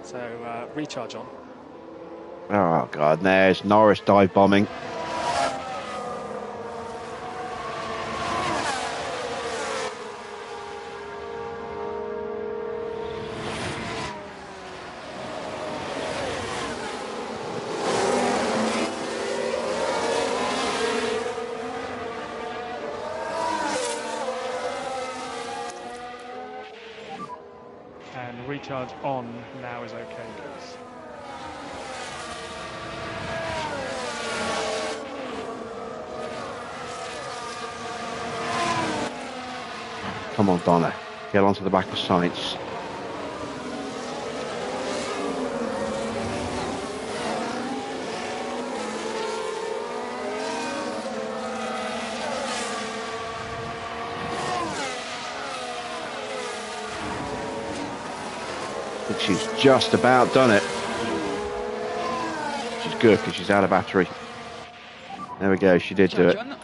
So recharge on. Oh God, and there's Norris dive bombing. And recharge on now is okay, please. Come on, Donna. Get onto the back of Sainz. I think she's just about done it. Which is good because she's out of battery. There we go. She did do it. John.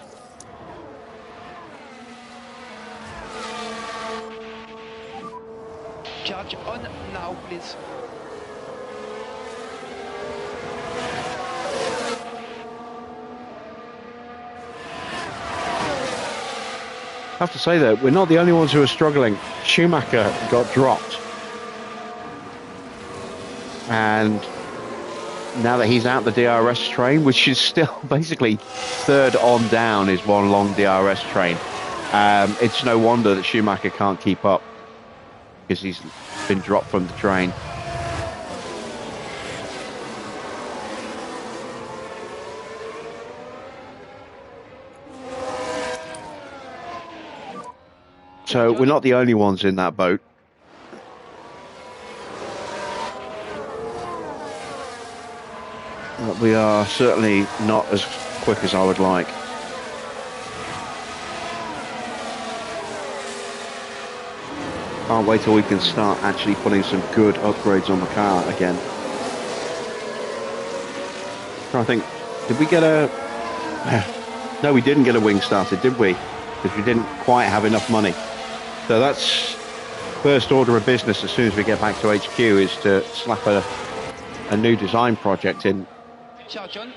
Charge on now, please. I have to say though, we're not the only ones who are struggling. Schumacher got dropped. And now that he's out the DRS train, which is still basically third on down, is one long DRS train. It's no wonder that Schumacher can't keep up because he's been dropped from the train. So we're not the only ones in that boat. But we are certainly not as quick as I would like. Can't wait till we can start actually putting some good upgrades on the car again. I think, did we get a... No, we didn't get a wing started, did we? Because we didn't quite have enough money. So that's first order of business as soon as we get back to HQ, is to slap a new design project in. Charge on.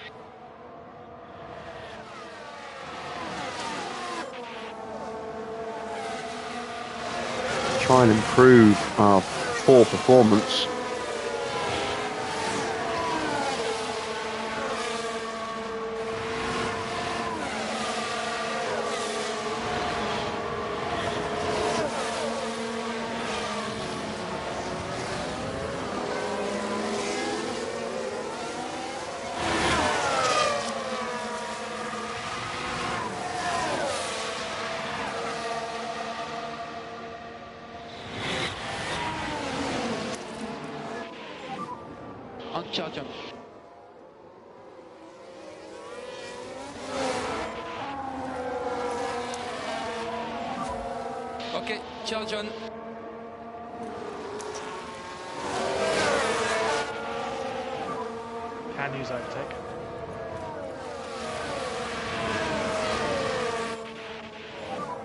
Try and improve our poor performance. On charge on. Okay, charge on. Can use overtake.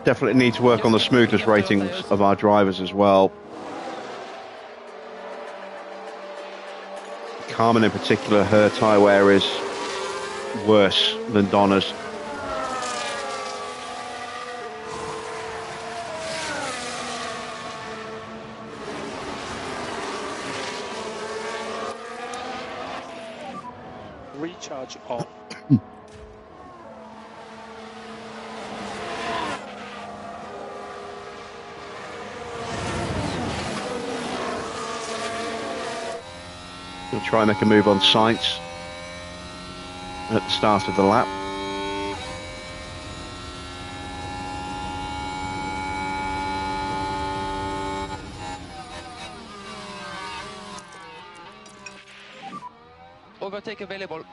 Definitely need to work on the smoothness ratings of our drivers as well. Carmen in particular, her tyre wear is worse than Donna's. Recharge on. We'll try and make a move on Sainz at the start of the lap. Overtake available.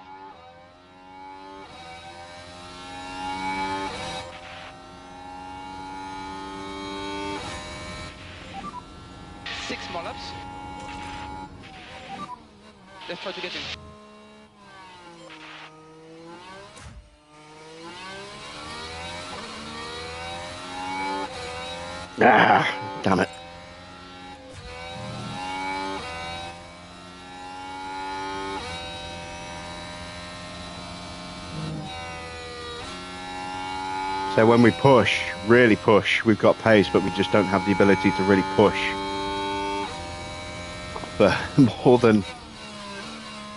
Six more laps. Let's try to get in. Ah, damn it. So when we push, really push, we've got pace, but we just don't have the ability to really push for more than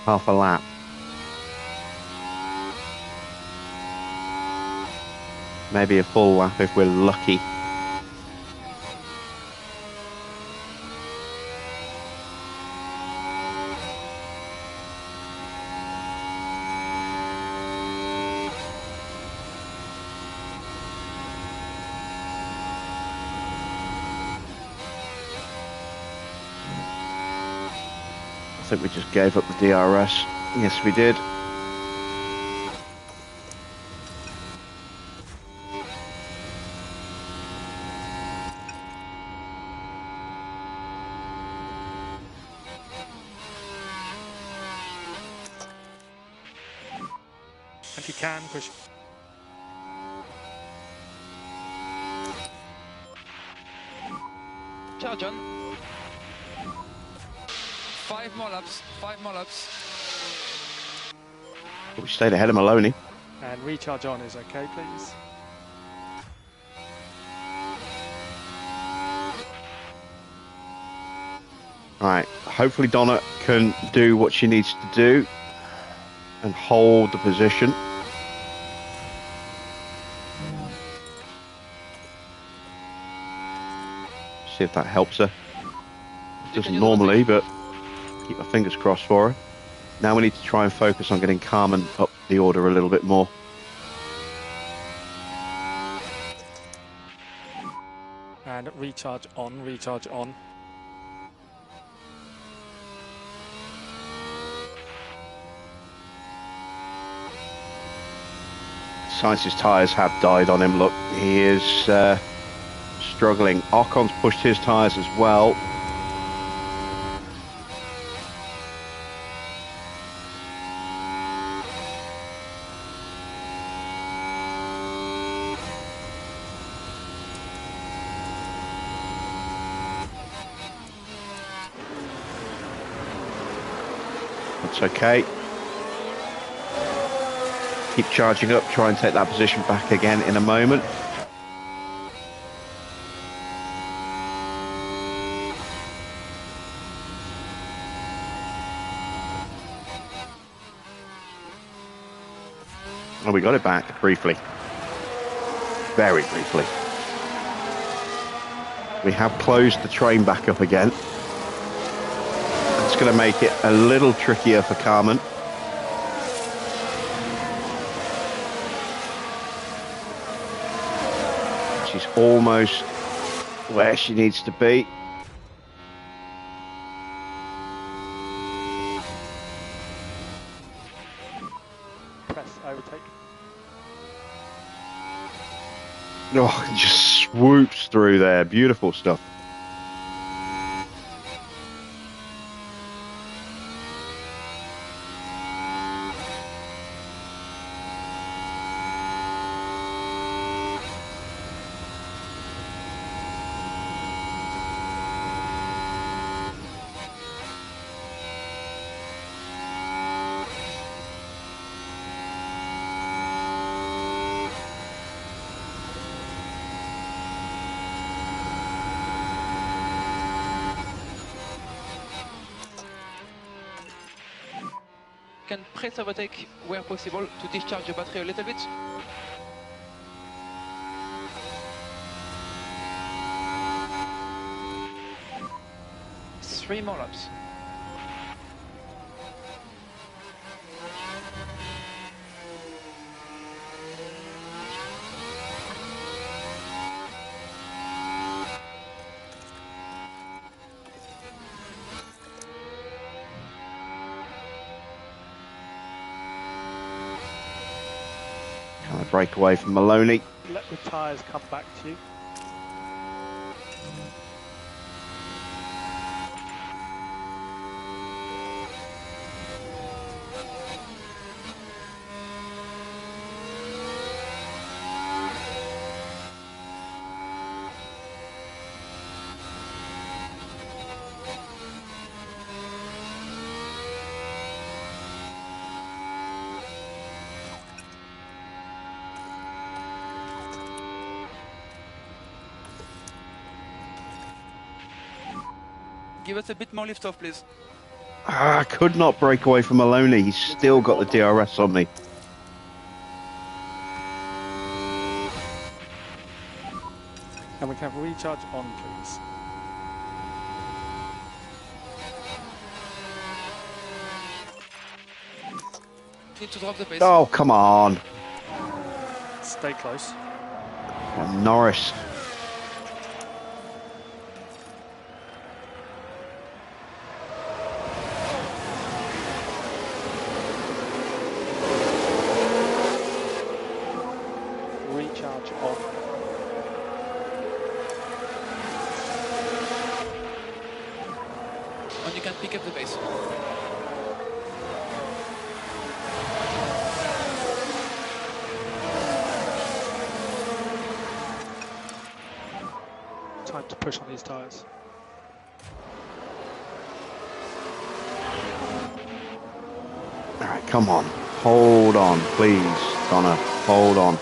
half a lap. Maybe a full lap if we're lucky. I think we just gave up the DRS. Yes, we did. And you can push. Charge on. 5 more laps, 5 more laps. We stayed ahead of Maloney. And recharge on is okay, please. Right, hopefully Donna can do what she needs to do and hold the position. See if that helps her. It doesn't normally, but keep my fingers crossed for her. Now we need to try and focus on getting Carmen up the order a little bit more. And recharge on, recharge on. Sainz's tyres have died on him. Look, he is struggling. Ocon's pushed his tyres as well. That's okay. Keep charging up, try and take that position back again in a moment. Oh, we got it back briefly. Very briefly. We have closed the train back up again. It's going to make it a little trickier for Carmen. She's almost where she needs to be. Press overtake. Oh, it just swoops through there. Beautiful stuff. Can press overtake where possible to discharge the battery a little bit. Three more laps. Kind of break away from Maloney. Let the tyres come back to you. Give us a bit more lift off, please. I could not break away from Maloney. He's still got the DRS on me. And we can have recharge on, please. Need to drop the pace. Oh, come on. Stay close. And Norris. Recharge on. And you can pick up the pace. time to push on these tyres. All right, come on. Hold on, please, Connor. Hold on.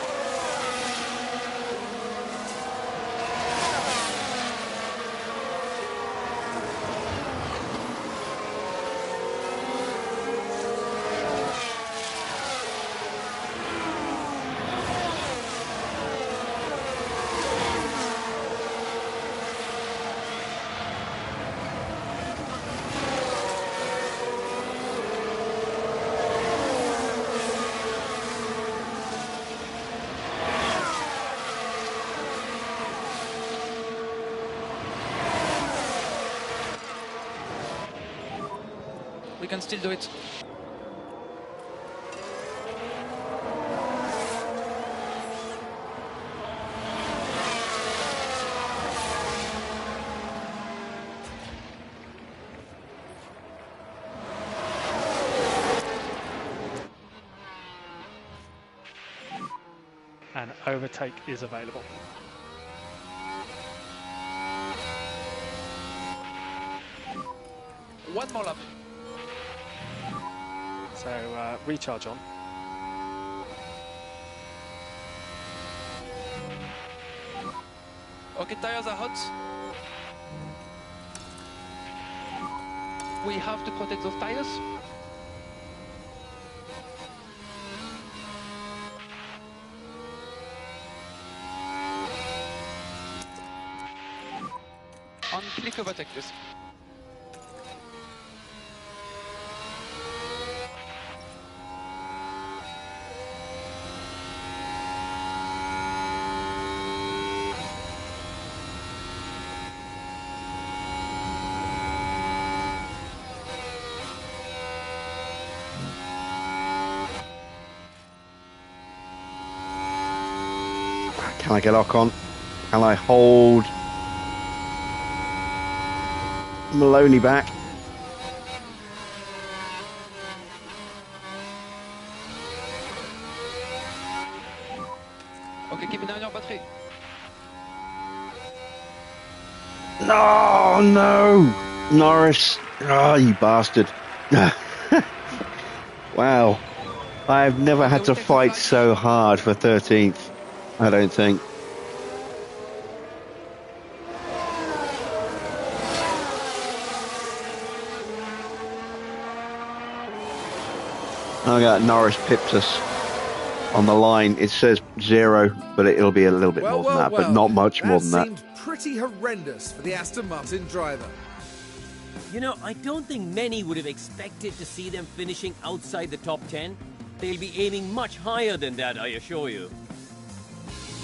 We can still do it. And overtake is available. One more lap. So recharge on. Okay, tires are hot. We have to protect those tires. On click overtake, please. Can I get lock on? Can I hold Maloney back? Okay, keep it down your battery. No, no, Norris. Oh, you bastard. Wow. I've never had to fight so hard for 13th, I don't think. I got Norris pipped us on the line. It says 0, but it'll be a little bit more than that, but not much more than that. That seemed pretty horrendous for the Aston Martin driver. You know, I don't think many would have expected to see them finishing outside the top 10. They'll be aiming much higher than that, I assure you.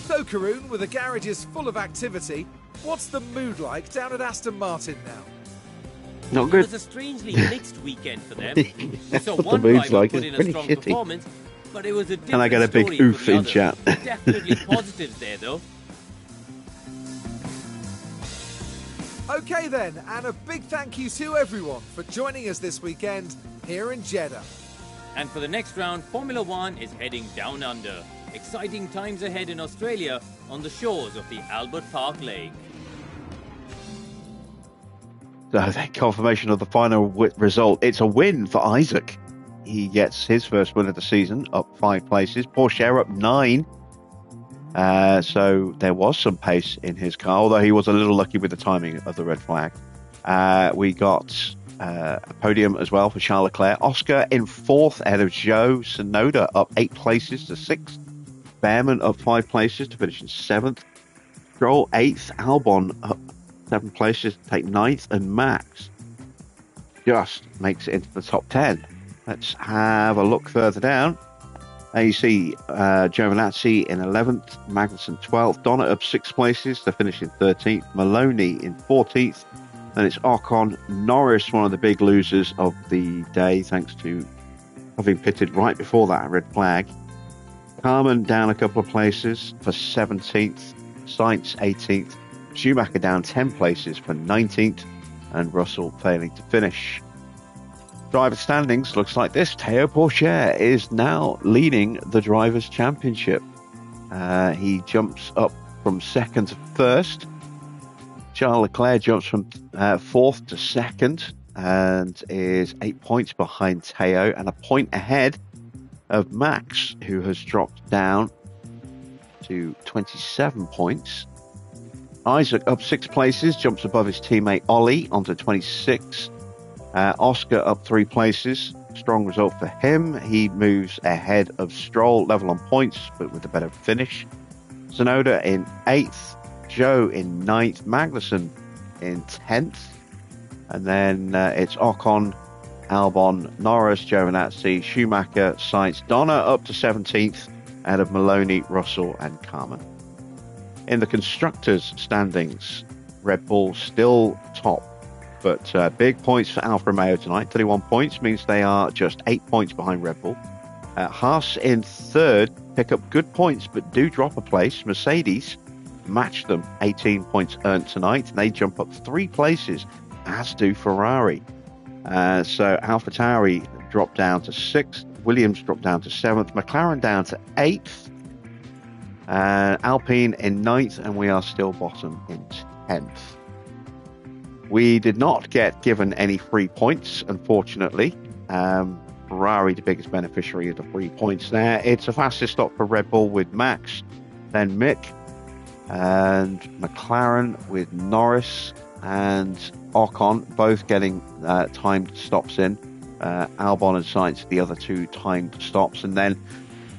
So, Karun, with the garages full of activity, what's the mood like down at Aston Martin now? Not It good. was a strangely mixed weekend for them. We saw What the one mood's driver like, put it's in a pretty strong shitty. performance, but it was a Can I different get a big story for oof the in others. chat? Definitely positives there, though. Okay then, and a big thank you to everyone for joining us this weekend here in Jeddah. And for the next round, Formula One is heading down under. Exciting times ahead in Australia on the shores of the Albert Park Lake. So the confirmation of the final result. It's a win for Isaac. He gets his first win of the season, up 5 places. Porsche up 9. So there was some pace in his car, although he was a little lucky with the timing of the red flag. We got a podium as well for Charles Leclerc. Oscar in 4th ahead of Joe Tsunoda, up 8 places to 6th. Behrman up 5 places to finish in 7th. Stroll 8th. Albon up 7 places to take 9th. And Max just makes it into the top 10. Let's have a look further down. There you see Giovinazzi in 11th, Magnussen 12th, Donner up 6 places to finish in 13th, Maloney in 14th, then it's Ocon, Norris, one of the big losers of the day, thanks to having pitted right before that red flag. Carmen down a couple of places for 17th, Sainz 18th, Schumacher down 10 places for 19th, and Russell failing to finish. Driver standings looks like this. Théo Pourchaire is now leading the Drivers' Championship. He jumps up from 2nd to 1st. Charles Leclerc jumps from 4th to 2nd and is 8 points behind Teo and a point ahead of Max, who has dropped down to 27 points. Isaac up 6 places, jumps above his teammate Ollie onto 26. Oscar up 3 places. Strong result for him. He moves ahead of Stroll, level on points, but with a better finish. Sonoda in 8th. Joe in 9th. Magnussen in 10th. And then it's Ocon, Albon, Norris, Giovinazzi, Schumacher, Sainz, Donna up to 17th, ahead of Maloney, Russell, and Carmen. In the constructors' standings, Red Bull still top, but big points for Alfa Romeo tonight. 31 points means they are just 8 points behind Red Bull. Haas in 3rd, pick up good points, but do drop a place. Mercedes match them, 18 points earned tonight. They jump up 3 places, as do Ferrari. So AlphaTauri dropped down to 6th, Williams dropped down to 7th, McLaren down to 8th, Alpine in 9th, and we are still bottom in 10th. We did not get given any free points, unfortunately. Ferrari, the biggest beneficiary of the free points there. It's a fastest stop for Red Bull with Max, then Mick, and McLaren with Norris and Ocon, both getting timed stops in. Albon and Sainz, the other 2 timed stops, and then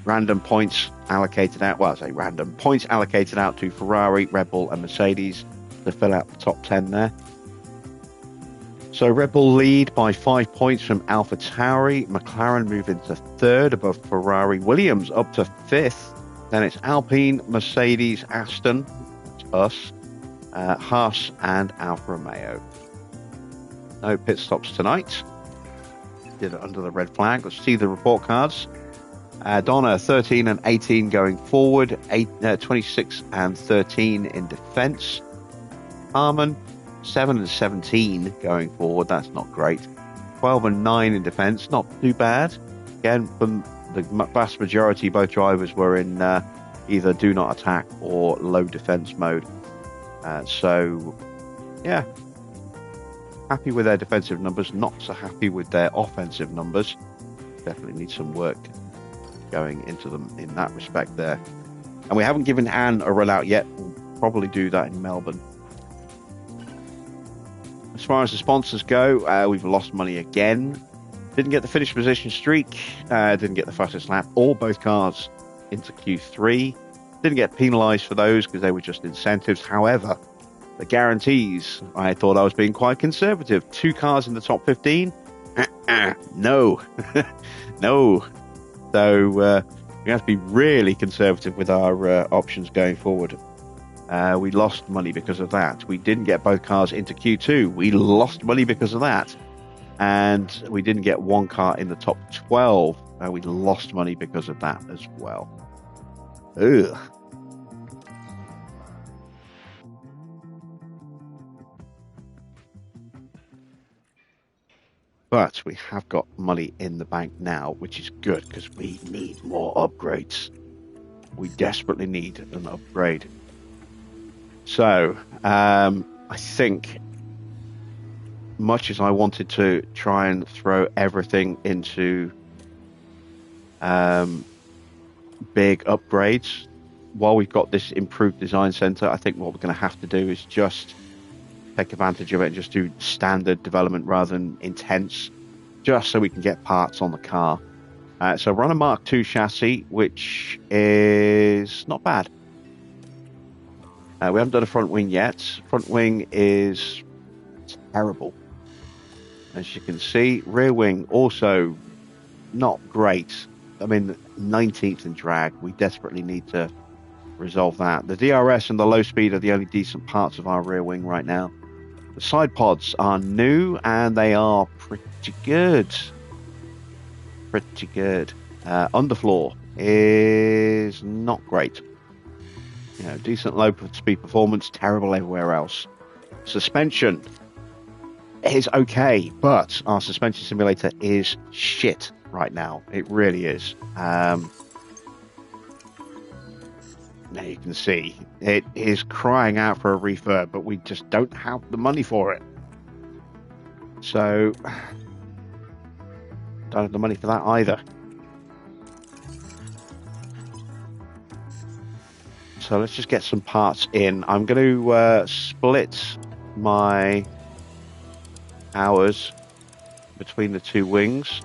random points allocated out. Well, I say random points allocated out to Ferrari, Red Bull, and Mercedes to fill out the top 10 there. So Red Bull lead by 5 points from AlphaTauri. McLaren move into 3rd above Ferrari. Williams up to 5th. Then it's Alpine, Mercedes, Aston, that's us, Haas, and Alfa Romeo. No pit stops tonight. Did it under the red flag. Let's see the report cards. Donna 13 and 18 going forward, 26 and 13 in defence. Harmon 7 and 17 going forward, that's not great. 12 and 9 in defence, not too bad. Again, from the vast majority, both drivers were in either do not attack or low defence mode. So, yeah, happy with their defensive numbers, not so happy with their offensive numbers. Definitely need some work going into them in that respect there. And we haven't given Anne a run out yet. We'll probably do that in Melbourne. As far as the sponsors go, we've lost money again. Didn't get the finish position streak, didn't get the fastest lap or both cars into Q3. Didn't get penalised for those because they were just incentives. However, the guarantees, I thought I was being quite conservative. 2 cars in the top 15? No. No. So we have to be really conservative with our options going forward. We lost money because of that. We didn't get both cars into Q2. We lost money because of that. And we didn't get 1 car in the top 12. We lost money because of that as well. Ugh. But we have got money in the bank now, which is good because we need more upgrades. We desperately need an upgrade. So, I think, much as I wanted to try and throw everything into big upgrades, while we've got this improved design center, I think what we're going to have to do is just take advantage of it and just do standard development rather than intense, just so we can get parts on the car. So we're on a Mark II chassis, which is not bad. We haven't done a front wing yet. Front wing is terrible, as you can see. Rear wing also not great. I mean, 19th in drag. We desperately need to resolve that. The DRS and the low speed are the only decent parts of our rear wing right now. The side pods are new and they are pretty good. Pretty good. Underfloor is not great. You know, decent low speed performance, terrible everywhere else. Suspension is okay, but our suspension simulator is shit right now. It really is. Now you can see it is crying out for a refurb, but we just don't have the money for it. So, don't have the money for that either. So let's just get some parts in. I'm going to split my hours between the two wings.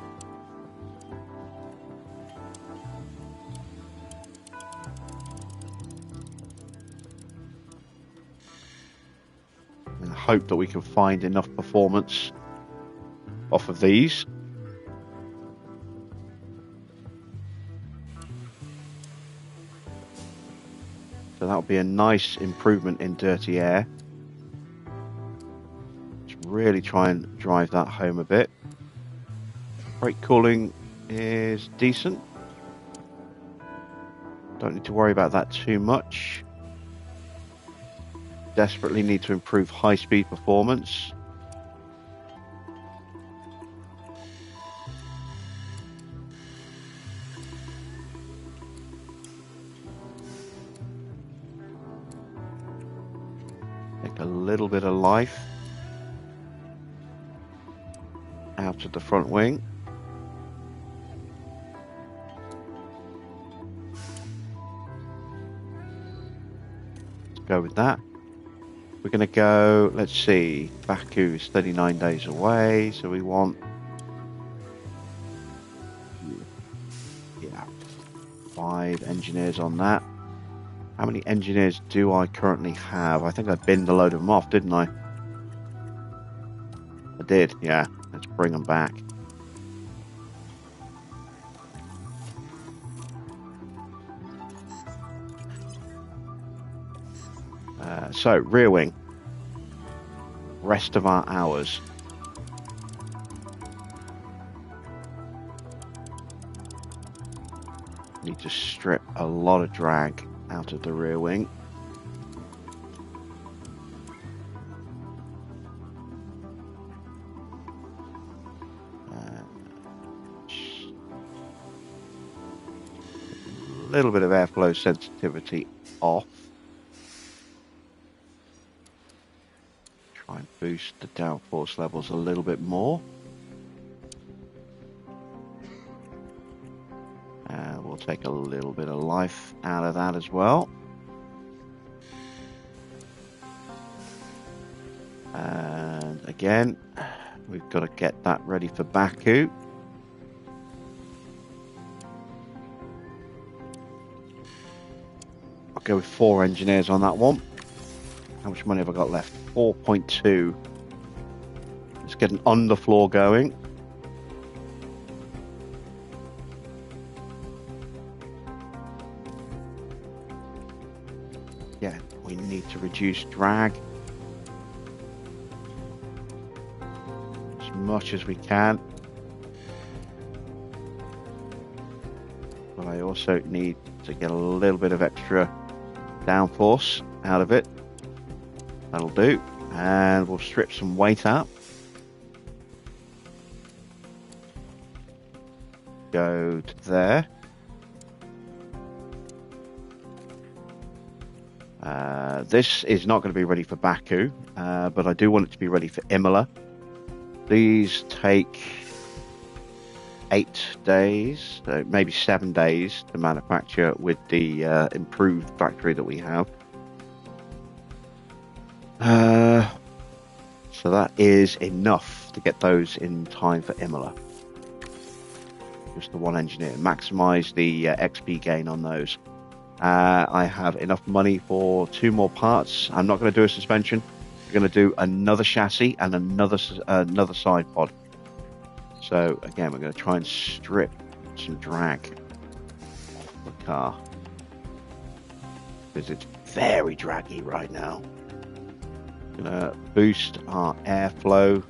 And hope that we can find enough performance off of these. So that'll be a nice improvement in dirty air. Let's really try and drive that home a bit. Brake cooling is decent. Don't need to worry about that too much. Desperately need to improve high-speed performance. Take a little bit of life out of the front wing. Let's go with that. We're going to go, let's see, Baku is 39 days away, so we want, yeah, 5 engineers on that. How many engineers do I currently have? I think I binned a load of them off, didn't I? I did, yeah. Let's bring them back. So, rear wing. Rest of our hours. Need to strip a lot of drag out of the rear wing. A little bit of airflow sensitivity off. Try and boost the downforce levels a little bit more. We'll take a little bit of life out of that as well. And again, we've got to get that ready for Baku. I'll go with 4 engineers on that one. How much money have I got left? 4.2. Let's get an underfloor going. Yeah, we need to reduce drag as much as we can. But I also need to get a little bit of extra downforce out of it. That'll do. And we'll strip some weight out. Go to there. This is not going to be ready for Baku, but I do want it to be ready for Imola. These take 8 days, maybe 7 days to manufacture with the improved factory that we have. So that is enough to get those in time for Imola. Just the one engineer. Maximize the XP gain on those. I have enough money for 2 more parts. I'm not going to do a suspension. We're going to do another chassis and another side pod. So again, we're going to try and strip some drag off the car because it's very draggy right now. Gonna boost our airflow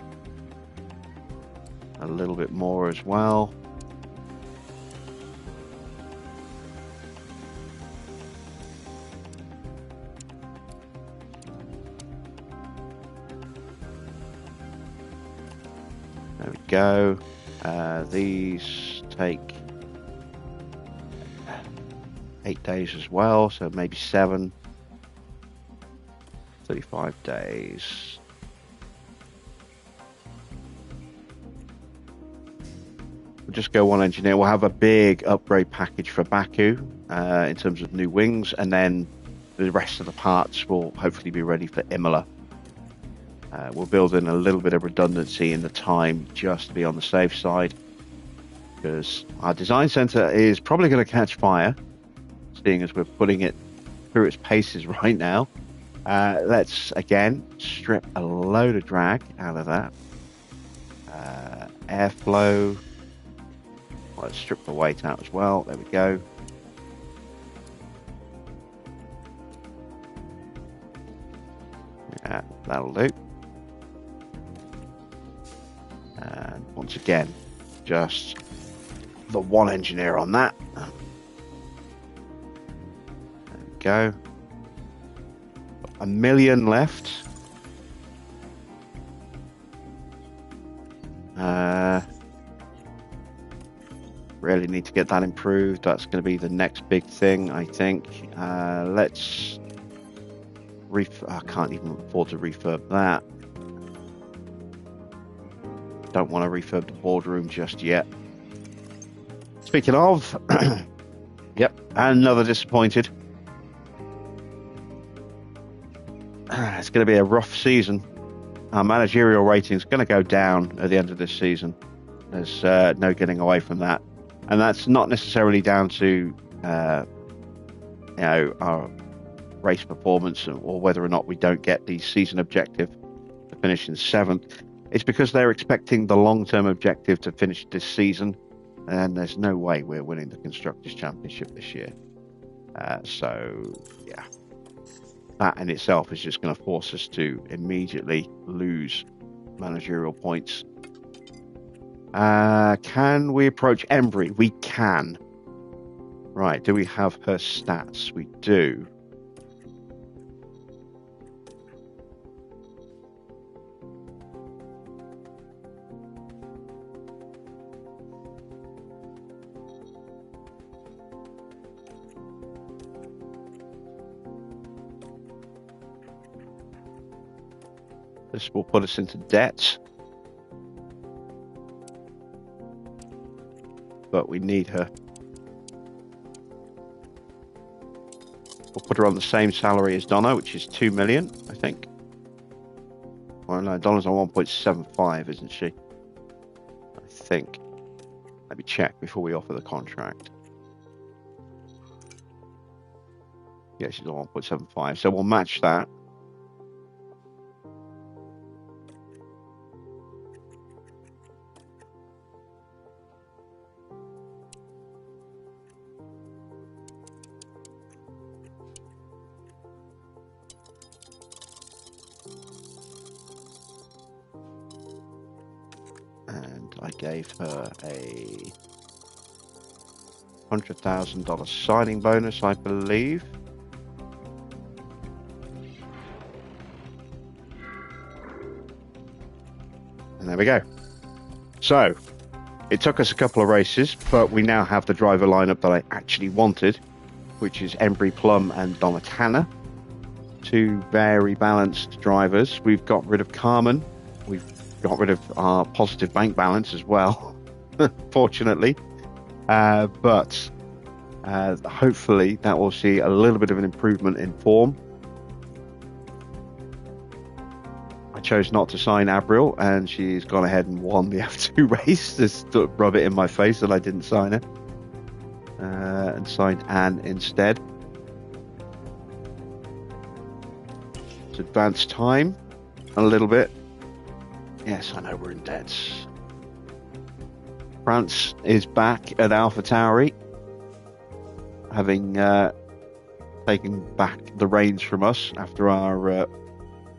a little bit more as well. There we go. These take 8 days as well, so maybe 7. 35 days. We'll just go one engineer. We'll have a big upgrade package for Baku in terms of new wings, and then the rest of the parts will hopefully be ready for Imola. We'll build in a little bit of redundancy in the time just to be on the safe side, because our design center is probably going to catch fire, seeing as we're putting it through its paces right now. Let's again strip a load of drag out of that. Airflow. Let's strip the weight out as well. There we go. Yeah, that'll do. And once again, just the one engineer on that. There we go. 1 million left. Really need to get that improved. That's going to be the next big thing, I think. Let's I can't even afford to refurb that. Don't want to refurb the boardroom just yet. Speaking of, yep, another disappointed. It's going to be a rough season. Our managerial rating is going to go down at the end of this season. There's no getting away from that. And that's not necessarily down to our race performance or whether or not we don't get the season objective to finish in 7th. It's because they're expecting the long-term objective to finish this season, and there's no way we're winning the Constructors' Championship this year. So, yeah. That in itself is just going to force us to immediately lose managerial points. Can we approach Embry? We can. Right, do we have her stats? We do. This will put us into debt. But we need her. We'll put her on the same salary as Donna, which is 2 million, I think. Well, no, Donna's on 1.75, isn't she? I think. Let me check before we offer the contract. Yeah, she's on 1.75, so we'll match that. I gave her a $100,000 signing bonus, I believe. And there we go. So, it took us a couple of races, but we now have the driver lineup that I actually wanted, which is Embry Plum and Donna Tanner. Two very balanced drivers. We've got rid of Carmen. We've got rid of our positive bank balance as well, fortunately. But hopefully that will see a little bit of an improvement in form. I chose not to sign Abriel, and she's gone ahead and won the F2 race. Just to rub it in my face that I didn't sign her. And signed Anne instead. Let's advance time a little bit. Yes, I know we're in debt. France is back at AlphaTauri, having taken back the reins from us after our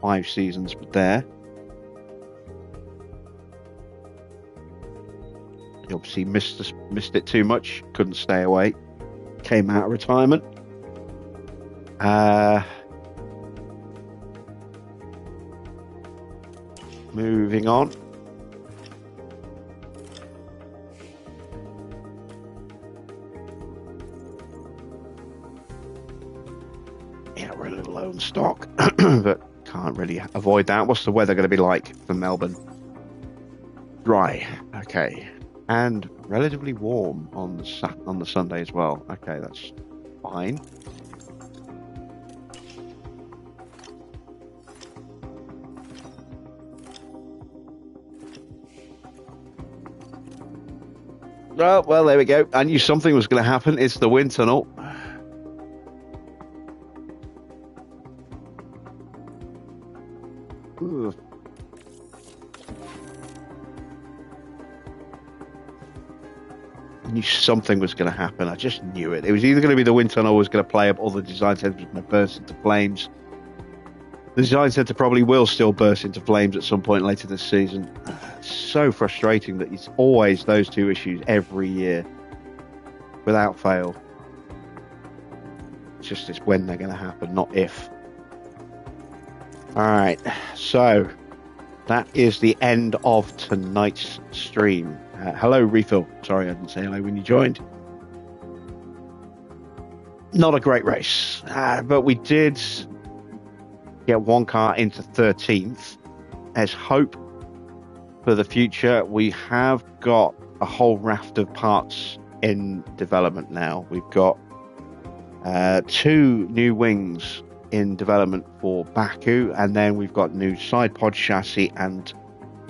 5 seasons there. He obviously missed it too much, couldn't stay away, came out of retirement. Moving on. Yeah, we're a little low on stock, but can't really avoid that. What's the weather going to be like for Melbourne? Dry. Okay. And relatively warm on the Sunday as well. Okay, that's fine. Oh, well, there we go. I knew something was going to happen. It's the wind tunnel. Ooh. I knew something was going to happen. I just knew it. It was either going to be the wind tunnel was going to play up or the design center was going to burst into flames. The design center probably will still burst into flames at some point later this season. It's so frustrating that it's always those two issues every year without fail. It's when they're going to happen, not if. All right, so that is the end of tonight's stream. Hello, Refill. Sorry, I didn't say hello when you joined. Not a great race, but we did get one car into 13th. As hope for the future, we have got a whole raft of parts in development now. We've got 2 new wings in development for Baku, and then we've got new side pod chassis and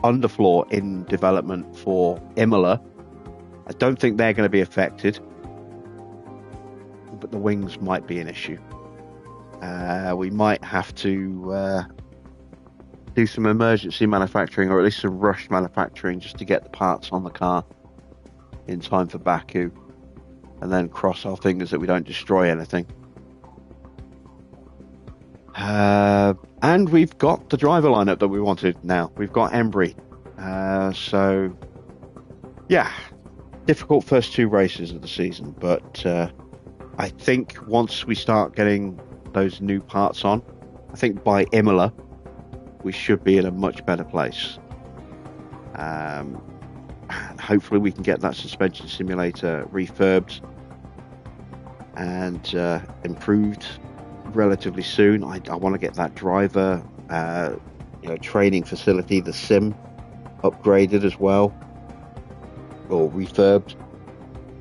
underfloor in development for Imola. I don't think they're going to be affected, but the wings might be an issue. We might have to do some emergency manufacturing, or at least some rush manufacturing, just to get the parts on the car in time for Baku, and then cross our fingers that we don't destroy anything. And we've got the driver lineup that we wanted now. We've got Embry. So, yeah, difficult first 2 races of the season. But I think once we start getting those new parts on, I think by Imola, we should be in a much better place. And hopefully we can get that suspension simulator refurbed and improved relatively soon. I want to get that driver training facility, the sim, upgraded as well, or refurbed,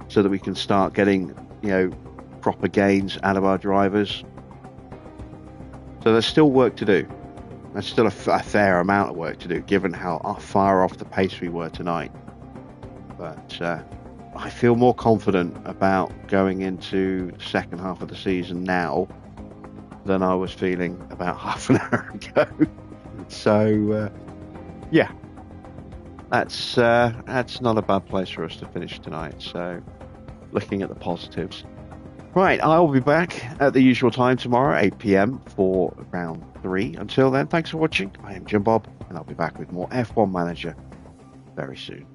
so that we can start getting proper gains out of our drivers. So there's still work to do. There's still a fair amount of work to do, given how far off the pace we were tonight. But I feel more confident about going into the second half of the season now than I was feeling about half an hour ago. So, yeah, that's not a bad place for us to finish tonight. So, looking at the positives. Right, I'll be back at the usual time tomorrow, 8 p.m. for round 3. Until then, thanks for watching. I am Jim Bob, and I'll be back with more F1 Manager very soon.